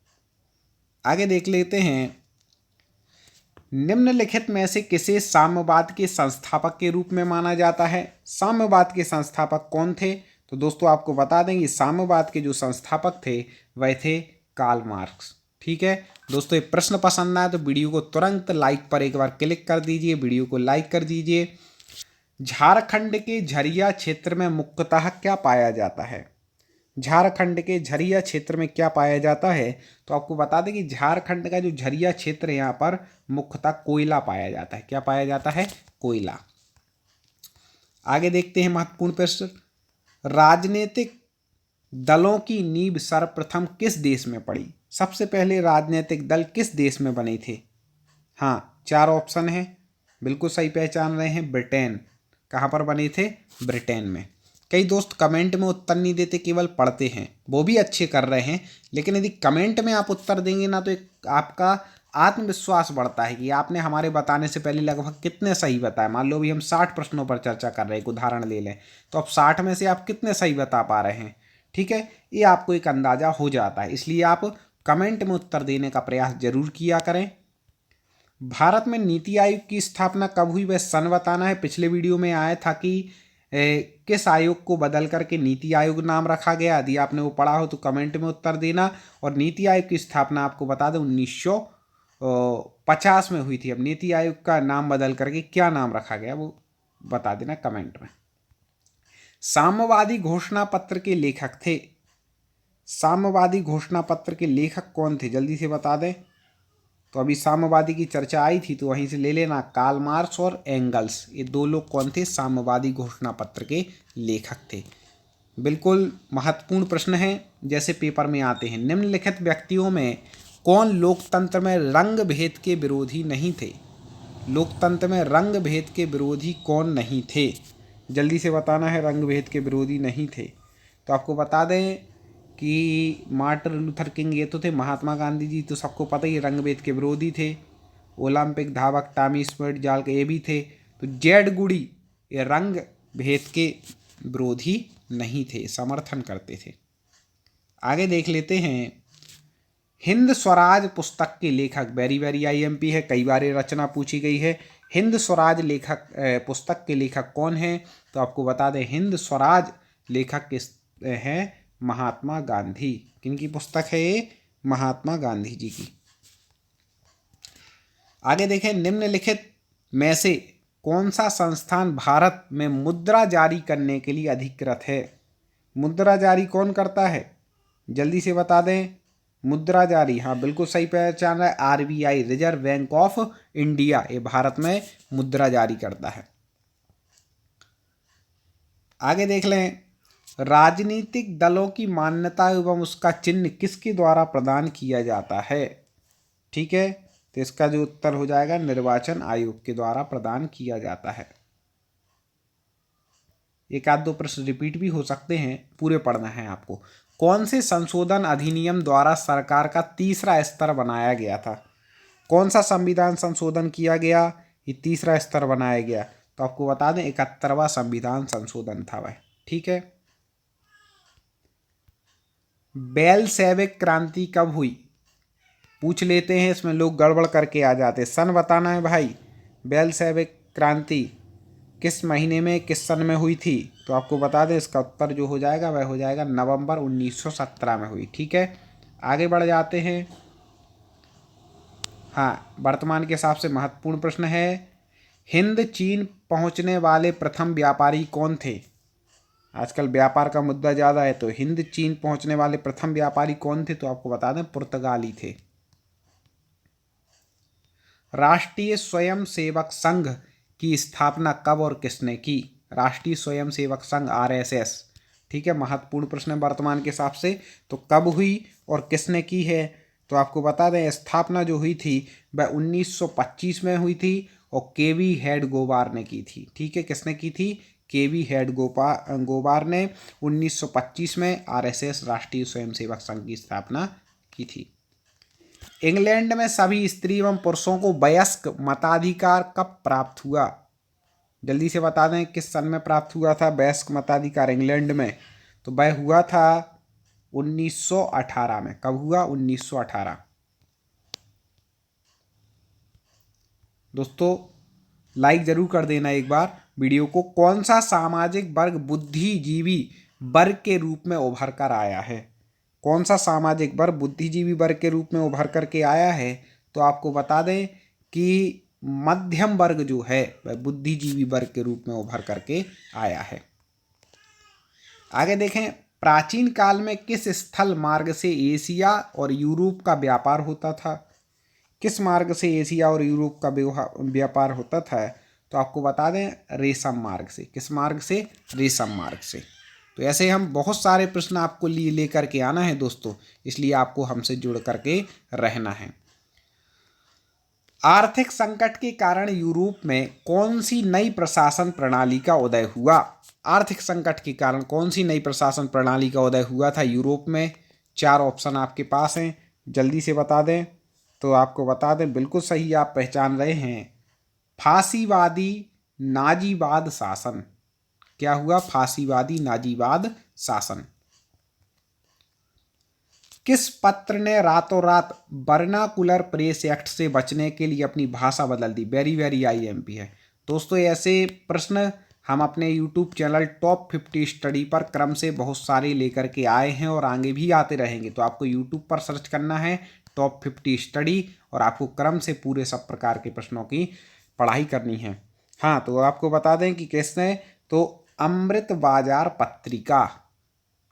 आगे देख लेते हैं, निम्नलिखित में से किसे साम्यवाद के संस्थापक के रूप में माना जाता है? साम्यवाद के संस्थापक कौन थे? तो दोस्तों आपको बता दें, साम्यवाद के जो संस्थापक थे वह थे कार्ल मार्क्स। ठीक है दोस्तों, ये प्रश्न पसंद आए तो वीडियो को तुरंत लाइक पर एक बार क्लिक कर दीजिए, वीडियो को लाइक कर दीजिए। झारखंड के झरिया क्षेत्र में मुख्यतः क्या पाया जाता है? झारखंड के झरिया क्षेत्र में क्या पाया जाता है? तो आपको बता दें कि झारखंड का जो झरिया क्षेत्र है यहाँ पर मुख्यतः कोयला पाया जाता है। क्या पाया जाता है? कोयला। आगे देखते हैं महत्वपूर्ण प्रश्न, राजनीतिक दलों की नींव सर्वप्रथम किस देश में पड़ी? सबसे पहले राजनीतिक दल किस देश में बने थे? हाँ, 4 ऑप्शन है, बिल्कुल सही पहचान रहे हैं, ब्रिटेन। कहाँ पर बने थे? ब्रिटेन में। कई दोस्त कमेंट में उत्तर नहीं देते, केवल पढ़ते हैं, वो भी अच्छे कर रहे हैं, लेकिन यदि कमेंट में आप उत्तर देंगे ना तो एक आपका आत्मविश्वास बढ़ता है कि आपने हमारे बताने से पहले लगभग कितने सही बताया। मान लो अभी हम 60 प्रश्नों पर चर्चा कर रहे हैं, एक उदाहरण ले लें, तो अब 60 में से आप कितने सही बता पा रहे हैं। ठीक है, ये आपको एक अंदाजा हो जाता है, इसलिए आप कमेंट में उत्तर देने का प्रयास जरूर किया करें। भारत में नीति आयोग की स्थापना कब हुई? वह सन बताना है। पिछले वीडियो में आया था कि किस आयोग को बदल करके नीति आयोग नाम रखा गया। यदि आपने वो पढ़ा हो तो कमेंट में उत्तर देना। और नीति आयोग की स्थापना आपको बता दें 1950 में हुई थी। अब नीति आयोग का नाम बदल करके क्या नाम रखा गया वो बता देना कमेंट में। साम्यवादी घोषणा पत्र के लेखक थे? साम्यवादी घोषणा पत्र के लेखक कौन थे, जल्दी से बता दें। तो अभी साम्यवादी की चर्चा आई थी तो वहीं से ले लेना, कार्ल मार्क्स और एंगल्स, ये दो लोग कौन थे, साम्यवादी घोषणा पत्र के लेखक थे। बिल्कुल महत्वपूर्ण प्रश्न है, जैसे पेपर में आते हैं। निम्नलिखित व्यक्तियों में कौन लोकतंत्र में रंग भेद के विरोधी नहीं थे, लोकतंत्र में रंग भेद के विरोधी कौन नहीं थे, जल्दी से बताना है। रंग भेद के विरोधी नहीं थे तो आपको बता दें कि मार्टिन लूथर किंग ये तो थे, महात्मा गांधी जी तो सबको पता ही रंग भेद के विरोधी थे। ओलंपिक धावक टॉमी स्मिथ जाल के ये भी थे। तो जेड गुडी ये रंग भेद के विरोधी नहीं थे, समर्थन करते थे। आगे देख लेते हैं, हिंद स्वराज पुस्तक के लेखक, वेरी वेरी IMP है, कई बार रचना पूछी गई है। हिंद स्वराज लेखक पुस्तक के लेखक कौन है, तो आपको बता दें हिंद स्वराज लेखक किस हैं, महात्मा गांधी। किनकी पुस्तक है ये, महात्मा गांधी जी की। आगे देखें, निम्नलिखित में से कौन सा संस्थान भारत में मुद्रा जारी करने के लिए अधिकृत है, मुद्रा जारी कौन करता है, जल्दी से बता दें। मुद्रा जारी, हाँ बिल्कुल सही पहचान है, RBI, reserve bank of India, ये भारत में मुद्रा जारी करता है। आगे देख लें, राजनीतिक दलों की मान्यता एवं उसका चिन्ह किसके द्वारा प्रदान किया जाता है, ठीक है, तो इसका जो उत्तर हो जाएगा निर्वाचन आयोग के द्वारा प्रदान किया जाता है। एक आध दो प्रश्न रिपीट भी हो सकते हैं, पूरे पढ़ना है आपको। कौन से संशोधन अधिनियम द्वारा सरकार का तीसरा स्तर बनाया गया था, कौन सा संविधान संशोधन किया गया, ये तीसरा स्तर बनाया गया, तो आपको बता दें 71वां संविधान संशोधन था वह, ठीक है। बेलशेविक क्रांति कब हुई, पूछ लेते हैं, इसमें लोग गड़बड़ करके आ जाते हैं। सन बताना है भाई, बेलशेविक क्रांति किस महीने में किस सन में हुई थी, तो आपको बता दें इसका उत्तर जो हो जाएगा वह हो जाएगा नवंबर 1917 में हुई, ठीक है। आगे बढ़ जाते हैं। हाँ, वर्तमान के हिसाब से महत्वपूर्ण प्रश्न है, हिंद चीन पहुंचने वाले प्रथम व्यापारी कौन थे, आजकल व्यापार का मुद्दा ज़्यादा है, तो हिंद चीन पहुंचने वाले प्रथम व्यापारी कौन थे, तो आपको बता दें पुर्तगाली थे। राष्ट्रीय स्वयंसेवक संघ की स्थापना कब और किसने की, राष्ट्रीय स्वयंसेवक संघ RSS, ठीक है, महत्वपूर्ण प्रश्न है वर्तमान के हिसाब से। तो कब हुई और किसने की है, तो आपको बता दें स्थापना जो हुई थी वह 1925 में हुई थी और KV हेडगोवार ने की थी, ठीक है, किसने की थी, KV हेडगोवार ने 1925 में RSS राष्ट्रीय स्वयंसेवक संघ की स्थापना की थी। इंग्लैंड में सभी स्त्री एवं पुरुषों को वयस्क मताधिकार कब प्राप्त हुआ, जल्दी से बता दें किस सन में प्राप्त हुआ था वयस्क मताधिकार इंग्लैंड में, तो वह हुआ था 1918 में। कब हुआ, 1918। दोस्तों लाइक जरूर कर देना एक बार वीडियो को। कौन सा सामाजिक वर्ग बुद्धिजीवी वर्ग के रूप में उभर कर आया है, कौन सा सामाजिक वर्ग बुद्धिजीवी वर्ग के रूप में उभर करके आया है, तो आपको बता दें कि मध्यम वर्ग जो है वह बुद्धिजीवी वर्ग के रूप में उभर करके आया है। आगे देखें, प्राचीन काल में किस स्थल मार्ग से एशिया और यूरोप का व्यापार होता था, किस मार्ग से एशिया और यूरोप का व्यापार होता था, तो आपको बता दें रेशम मार्ग से, किस मार्ग से, रेशम मार्ग से। तो ऐसे हम बहुत सारे प्रश्न आपको लिए लेकर के आना है दोस्तों, इसलिए आपको हमसे जुड़ करके रहना है। आर्थिक संकट के कारण यूरोप में कौन सी नई प्रशासन प्रणाली का उदय हुआ, आर्थिक संकट के कारण कौन सी नई प्रशासन प्रणाली का उदय हुआ था यूरोप में, 4 ऑप्शन आपके पास हैं, जल्दी से बता दें, तो आपको बता दें बिल्कुल सही आप पहचान रहे हैं, फांसीवादी नाजीवाद शासन। क्या हुआ, फांसीवादी नाजीवाद शासन। किस पत्र ने रातों रात वर्नाकुलर प्रेस एक्ट से बचने के लिए अपनी भाषा बदल दी, वेरी वेरी IMP है दोस्तों। ऐसे प्रश्न हम अपने YouTube चैनल टॉप 50 स्टडी पर क्रम से बहुत सारे लेकर के आए हैं और आगे भी आते रहेंगे। तो आपको YouTube पर सर्च करना है टॉप 50 स्टडी और आपको क्रम से पूरे सब प्रकार के प्रश्नों की पढ़ाई करनी है। हाँ, तो आपको बता दें कि किसने, तो अमृत बाजार पत्रिका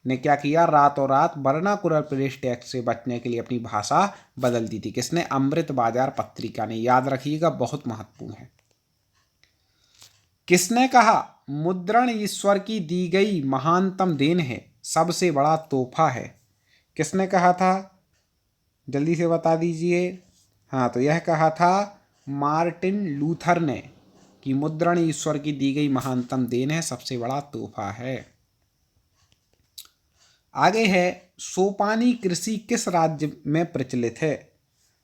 ने क्या किया, रातों रात वर्नाकुलर प्रेस टैक्स से बचने के लिए अपनी भाषा बदल दी थी। किसने, अमृत बाजार पत्रिका ने। याद रखिएगा, बहुत महत्वपूर्ण है। किसने कहा, मुद्रण ईश्वर की दी गई महानतम देन है, सबसे बड़ा तोहफा है। किसने कहा था, जल्दी से बता दीजिए। हाँ, तो यह कहा था मार्टिन लूथर ने कि मुद्रण ईश्वर की दी गई महानतम देन है, सबसे बड़ा तोहफा है। आगे है, सोपानी कृषि किस राज्य में प्रचलित है।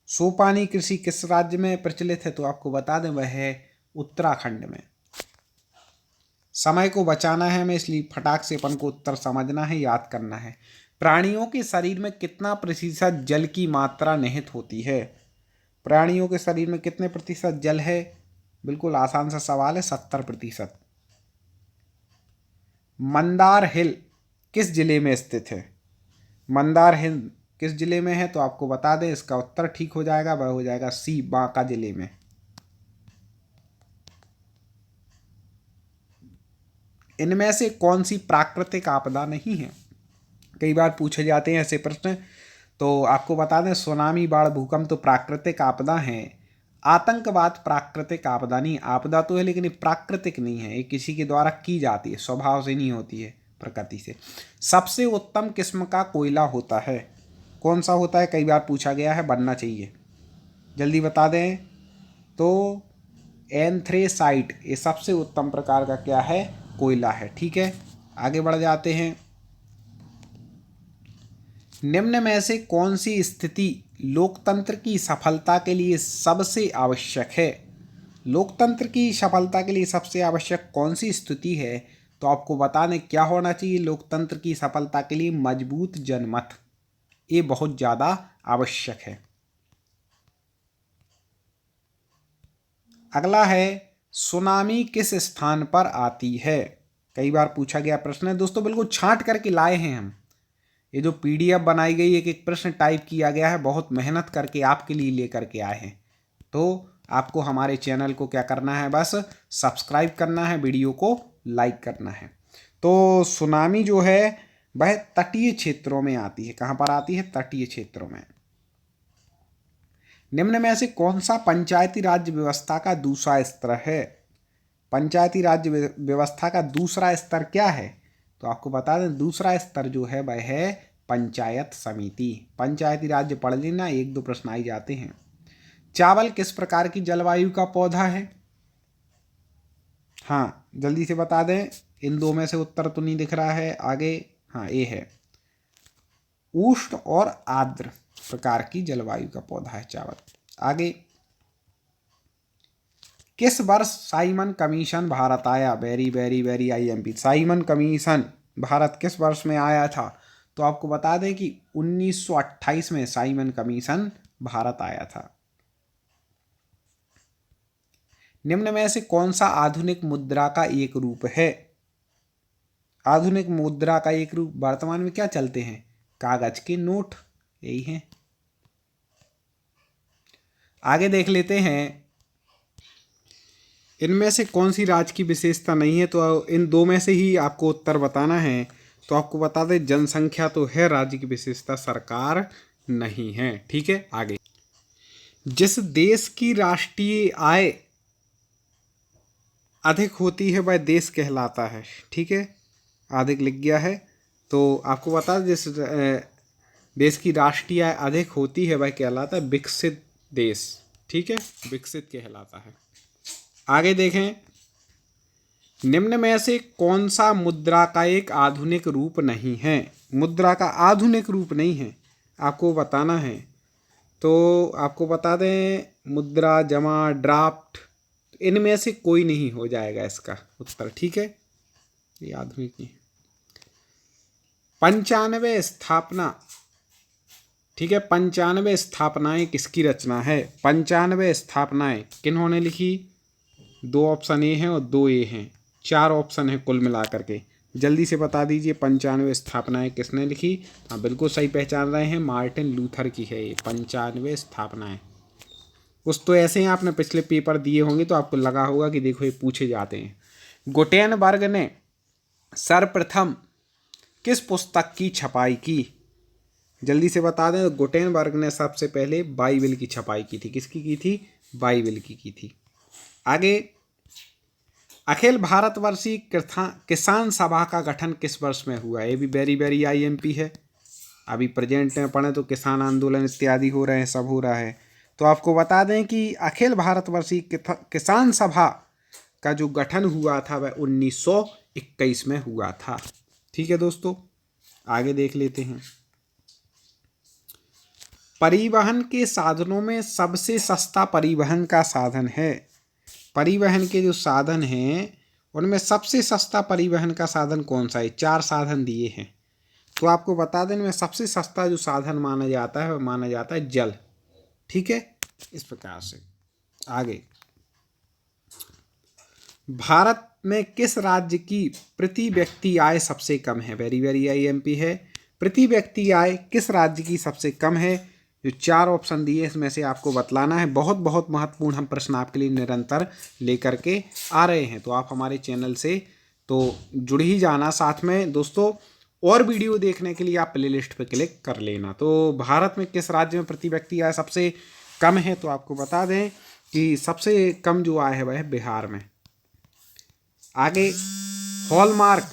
सोपानी कृषि किस राज्य में प्रचलित है, तो आपको बता दें वह है उत्तराखंड में। समय को बचाना है हमें, इसलिए फटाक से अपन को उत्तर समझना है, याद करना है। प्राणियों के शरीर में कितना प्रतिशत जल की मात्रा निहित होती है। प्राणियों के शरीर में कितने प्रतिशत जल है, बिल्कुल आसान सा सवाल है, 70%। मंदार हिल किस जिले में स्थित है। मंदार हिल किस जिले में है, तो आपको बता दें इसका उत्तर ठीक हो जाएगा, वह हो जाएगा सी, बांका जिले में। इनमें से कौन सी प्राकृतिक आपदा नहीं है। कई बार पूछे जाते हैं ऐसे प्रश्न, तो आपको बता दें सुनामी, बाढ़, भूकंप तो प्राकृतिक आपदा हैं। आतंकवाद प्राकृतिक आपदा नहीं, आपदा तो है लेकिन ये प्राकृतिक नहीं है, ये किसी के द्वारा की जाती है, स्वभाव से नहीं होती है, प्रकृति से। सबसे उत्तम किस्म का कोयला होता है, कौन सा होता है, कई बार पूछा गया है, बनना चाहिए, जल्दी बता दें। तो एंथ्रेसाइट ये सबसे उत्तम प्रकार का क्या है, कोयला है। ठीक है, आगे बढ़ जाते हैं। निम्न में से कौन सी स्थिति लोकतंत्र की सफलता के लिए सबसे आवश्यक है। लोकतंत्र की सफलता के लिए सबसे आवश्यक कौन सी स्थिति है, तो आपको बता दें क्या होना चाहिए लोकतंत्र की सफलता के लिए, मजबूत जनमत, ये बहुत ज़्यादा आवश्यक है। अगला है, सुनामी किस स्थान पर आती है। कई बार पूछा गया प्रश्न है दोस्तों, बिल्कुल छांट करके लाए हैं हम। ये जो PDF बनाई गई, एक एक प्रश्न टाइप किया गया है, बहुत मेहनत करके आपके लिए लेकर के आए हैं। तो आपको हमारे चैनल को क्या करना है, बस सब्सक्राइब करना है, वीडियो को लाइक करना है। तो सुनामी जो है वह तटीय क्षेत्रों में आती है। कहाँ पर आती है, तटीय क्षेत्रों में। निम्न में से कौन सा पंचायती राज्य व्यवस्था का दूसरा स्तर है। पंचायती राज्य व्यवस्था का दूसरा स्तर क्या है, तो आपको बता दें दूसरा स्तर जो है वह है पंचायत समिति। पंचायती राज्य पढ़ लेना, 1-2 प्रश्न आई जाते हैं। चावल किस प्रकार की जलवायु का पौधा है। हाँ, जल्दी से बता दें, इन दो में से उत्तर तो नहीं दिख रहा है आगे। हाँ, ये है उष्ण और आर्द्र प्रकार की जलवायु का पौधा है चावल। आगे, किस वर्ष साइमन कमीशन भारत आया। Very very very IMP, Simon commission Bharat किस वर्ष में आया था, तो आपको बता दें कि 1928 में साइमन कमीशन भारत आया था। निम्न में से कौन सा आधुनिक मुद्रा का एक रूप है। आधुनिक मुद्रा का एक रूप, वर्तमान में क्या चलते हैं, कागज के नोट, यही है। आगे देख लेते हैं, इनमें से कौन सी राज्य की विशेषता नहीं है, तो इन दो में से ही आपको उत्तर बताना है। तो आपको बता दें जनसंख्या तो है राज्य की विशेषता, सरकार नहीं है। ठीक है, आगे, जिस देश की राष्ट्रीय आय अधिक होती है वह देश कहलाता है। ठीक है, अधिक लिख गया है। तो आपको बता दें जिस देश की राष्ट्रीय आय अधिक होती है वह कहलाता है विकसित देश। ठीक है, विकसित कहलाता है। आगे देखें, निम्न में से कौन सा मुद्रा का एक आधुनिक रूप नहीं है। मुद्रा का आधुनिक रूप नहीं है, आपको बताना है। तो आपको बता दें मुद्रा, जमा, ड्राफ्ट, इनमें से कोई नहीं हो जाएगा इसका उत्तर। ठीक है, ये आधुनिक नहीं। 95 स्थापना, ठीक है, 95 स्थापनाएं किसकी रचना है। 95 स्थापनाएं किन्होंने लिखी, 2 ऑप्शन ए हैं और 2 ए हैं, 4 ऑप्शन है कुल मिलाकर के। जल्दी से बता दीजिए 95 स्थापनाएं किसने लिखी। हाँ, बिल्कुल सही पहचान रहे हैं, मार्टिन लूथर की है ये 95 स्थापनाएं। कुछ तो ऐसे हैं, आपने पिछले पेपर दिए होंगे तो आपको लगा होगा कि देखो ये पूछे जाते हैं। गुटेनबर्ग ने सर्वप्रथम किस पुस्तक की छपाई की? जल्दी से बता दें। गुटेनबर्ग ने सबसे पहले बाइबिल की छपाई की थी। किसकी की थी? बाइबिल की थी। आगे, अखिल भारतवर्षीय किसान सभा का गठन किस वर्ष में हुआ? ये भी वेरी वेरी आईएमपी है। अभी प्रेजेंट में पढ़े तो किसान आंदोलन इत्यादि हो रहे हैं, सब हो रहा है। तो आपको बता दें कि अखिल भारतवर्षीय किसान सभा का जो गठन हुआ था वह 1921 में हुआ था। ठीक है दोस्तों, आगे देख लेते हैं। परिवहन के साधनों में सबसे सस्ता परिवहन का साधन है। परिवहन के जो साधन हैं उनमें सबसे सस्ता परिवहन का साधन कौन सा है? 4 साधन दिए हैं, तो आपको बता दें, इनमें सबसे सस्ता जो साधन माना जाता है वह माना जाता है जल। ठीक है, इस प्रकार से। आगे, भारत में किस राज्य की प्रति व्यक्ति आय सबसे कम है? वेरी वेरी आईएमपी है। प्रति व्यक्ति आय किस राज्य की सबसे कम है? जो 4 ऑप्शन दिए इसमें से आपको बतलाना है। बहुत बहुत महत्वपूर्ण हम प्रश्न आपके लिए निरंतर लेकर के आ रहे हैं, तो आप हमारे चैनल से तो जुड़ ही जाना। साथ में दोस्तों और वीडियो देखने के लिए आप प्लेलिस्ट पर क्लिक कर लेना। तो भारत में किस राज्य में प्रति व्यक्ति आय सबसे कम है? तो आपको बता दें कि सबसे कम जो आय है वह है बिहार में। आगे, हॉलमार्क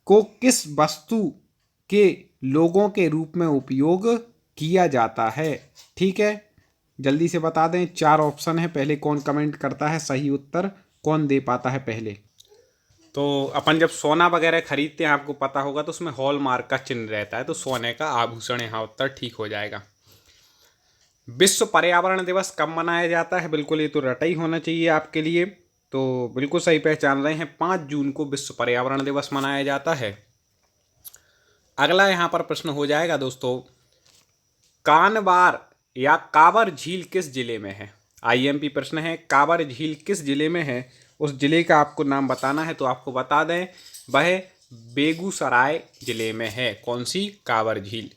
को किस वस्तु के लोगों के रूप में उपयोग किया जाता है? ठीक है, जल्दी से बता दें। 4 ऑप्शन है, पहले कौन कमेंट करता है, सही उत्तर कौन दे पाता है पहले। तो अपन जब सोना वगैरह खरीदते हैं, आपको पता होगा, तो उसमें हॉलमार्क का चिन्ह रहता है, तो सोने का आभूषण यहाँ उत्तर ठीक हो जाएगा। विश्व पर्यावरण दिवस कब मनाया जाता है? बिल्कुल, ये तो रटा ही होना चाहिए आपके लिए, तो बिल्कुल सही पहचान रहे हैं। 5 जून को विश्व पर्यावरण दिवस मनाया जाता है। अगला यहाँ पर प्रश्न हो जाएगा दोस्तों, कानवार या कांवर झील किस जिले में है? आईएमपी प्रश्न है। कांवर झील किस जिले में है? उस जिले का आपको नाम बताना है, तो आपको बता दें वह बेगूसराय जिले में है। कौन सी? कांवर झील।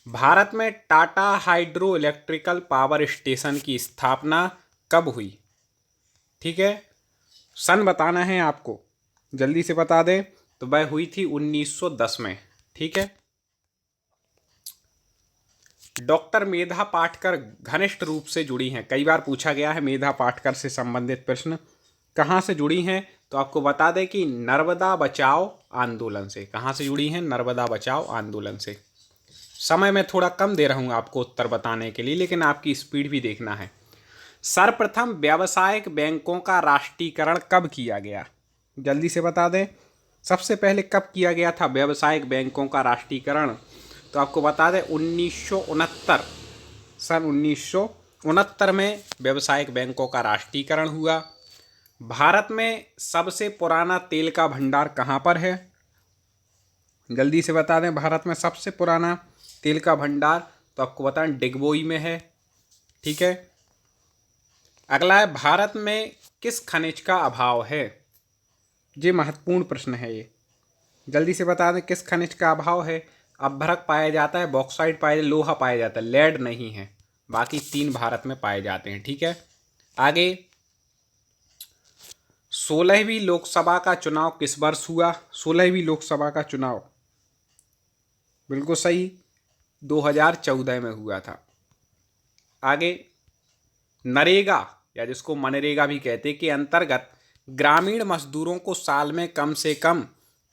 भारत में Tata hydro electrical power station की स्थापना कब हुई? ठीक है, सन बताना है आपको, जल्दी से बता दें। तो वह हुई थी 1910 में। ठीक है। डॉक्टर मेधा पाटकर घनिष्ठ रूप से जुड़ी हैं। कई बार पूछा गया है मेधा पाटकर से संबंधित प्रश्न। कहाँ से जुड़ी हैं? तो आपको बता दें कि नर्मदा बचाओ आंदोलन से। कहाँ से जुड़ी हैं? नर्मदा बचाओ आंदोलन से। समय मैं थोड़ा कम दे रहा हूँ आपको उत्तर बताने के लिए, लेकिन आपकी स्पीड भी देखना है। सर्वप्रथम व्यावसायिक बैंकों का राष्ट्रीयकरण कब किया गया? जल्दी से बता दें, सबसे पहले कब किया गया था व्यावसायिक बैंकों का राष्ट्रीयकरण? तो आपको बता दें 1969, सन 1969 में व्यावसायिक बैंकों का राष्ट्रीयकरण हुआ। भारत में सबसे पुराना तेल का भंडार कहाँ पर है? जल्दी से बता दें, भारत में सबसे पुराना तेल का भंडार, तो आपको बताएं डिगबोई में है। ठीक है। अगला है, भारत में किस खनिज का अभाव है? ये महत्वपूर्ण प्रश्न है ये, जल्दी से बता दें किस खनिज का अभाव है? अभ्रक पाया जाता है, बॉक्साइट पाया, लोहा पाया जाता है, लेड नहीं है। बाकी 3 भारत में पाए जाते हैं। ठीक है। आगे, 16वीं लोकसभा का चुनाव किस वर्ष हुआ? 16वीं लोकसभा का चुनाव बिल्कुल सही 2014 में हुआ था। आगे, नरेगा या जिसको मनरेगा भी कहते हैं के अंतर्गत ग्रामीण मजदूरों को साल में कम से कम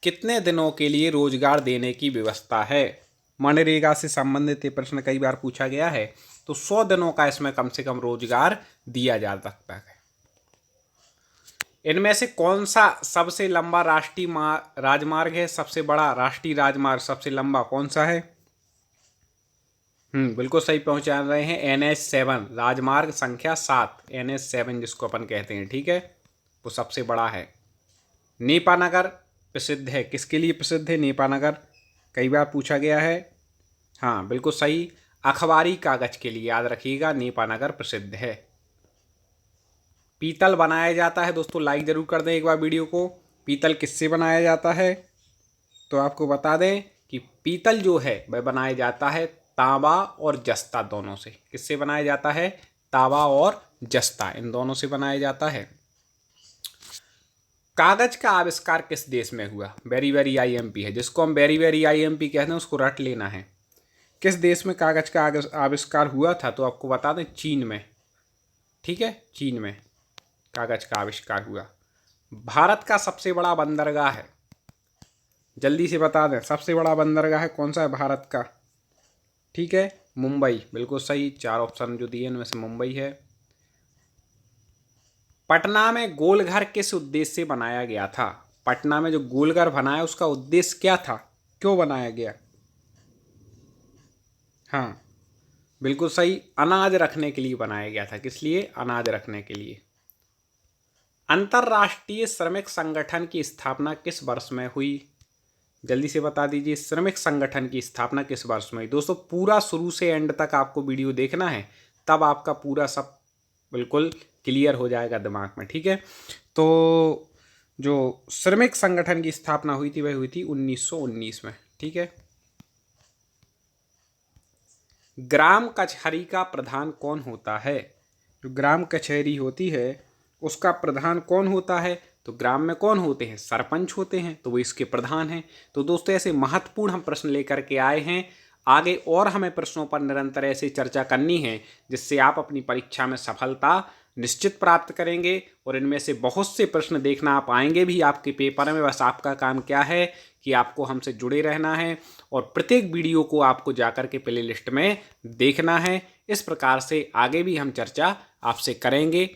कितने दिनों के लिए रोजगार देने की व्यवस्था है? मनरेगा से संबंधित ये प्रश्न कई बार पूछा गया है, तो 100 दिनों का इसमें कम से कम रोजगार दिया जा सकता है। इनमें से कौन सा सबसे लंबा राष्ट्रीय राजमार्ग है? सबसे बड़ा राष्ट्रीय राजमार्ग सबसे लंबा कौन सा है? बिल्कुल सही पहुंचा रहे हैं, NH7 राजमार्ग संख्या 7, NH7 जिसको अपन कहते हैं। ठीक है, वो सबसे बड़ा है। नेपानगर प्रसिद्ध है, किसके लिए प्रसिद्ध है नेपानगर? कई बार पूछा गया है। हाँ बिल्कुल सही, अखबारी कागज के लिए, याद रखिएगा नेपानगर प्रसिद्ध है। पीतल बनाया जाता है दोस्तों, लाइक जरूर कर दें एक बार वीडियो को। पीतल किससे बनाया जाता है? तो आपको बता दें कि पीतल जो है वह बनाया जाता है तांबा और जस्ता दोनों से। किससे बनाया जाता है?, तांबा और जस्ता, इन दोनों से बनाया जाता है। कागज का आविष्कार किस देश में हुआ? वेरी वेरी आईएमपी है, जिसको हम वेरी वेरी आईएमपी कहते हैं उसको रट लेना है। किस देश में कागज का आविष्कार हुआ था? तो आपको बता दें चीन में। ठीक है, चीन में कागज का आविष्कार हुआ। भारत का सबसे बड़ा बंदरगाह है, जल्दी से बता दें, सबसे बड़ा बंदरगाह है कौन सा है भारत का? ठीक है, मुंबई, बिल्कुल सही। 4 ऑप्शन जो दिए इनमें से मुंबई है। पटना में गोलघर किस उद्देश्य से बनाया गया था? पटना में जो गोलघर बनाया उसका उद्देश्य क्या था, क्यों बनाया गया? हाँ, बिल्कुल सही, अनाज रखने के लिए बनाया गया था। किस लिए? अनाज रखने के लिए। अंतर्राष्ट्रीय श्रमिक संगठन की स्थापना किस वर्ष में हुई? जल्दी से बता दीजिए, श्रमिक संगठन की स्थापना किस वर्ष में हुई? दोस्तों पूरा शुरू से एंड तक आपको वीडियो देखना है, तब आपका पूरा सब बिल्कुल क्लियर हो जाएगा दिमाग में। ठीक है, तो जो श्रमिक संगठन की स्थापना हुई थी वह हुई थी 1919 में। ठीक है, ग्राम कचहरी का प्रधान कौन होता है? जो ग्राम कचहरी होती है उसका प्रधान कौन होता है? तो ग्राम में कौन होते हैं? सरपंच होते हैं, तो वो इसके प्रधान हैं। तो दोस्तों ऐसे महत्वपूर्ण हम प्रश्न लेकर के आए हैं। आगे और हमें प्रश्नों पर निरंतर ऐसे चर्चा करनी है जिससे आप अपनी परीक्षा में सफलता निश्चित प्राप्त करेंगे। और इनमें से बहुत से प्रश्न देखना आप आएंगे भी आपके पेपर में। बस आपका काम क्या है कि आपको हमसे जुड़े रहना है और प्रत्येक वीडियो को आपको जाकर के प्ले लिस्ट में देखना है। इस प्रकार से आगे भी हम चर्चा आपसे करेंगे।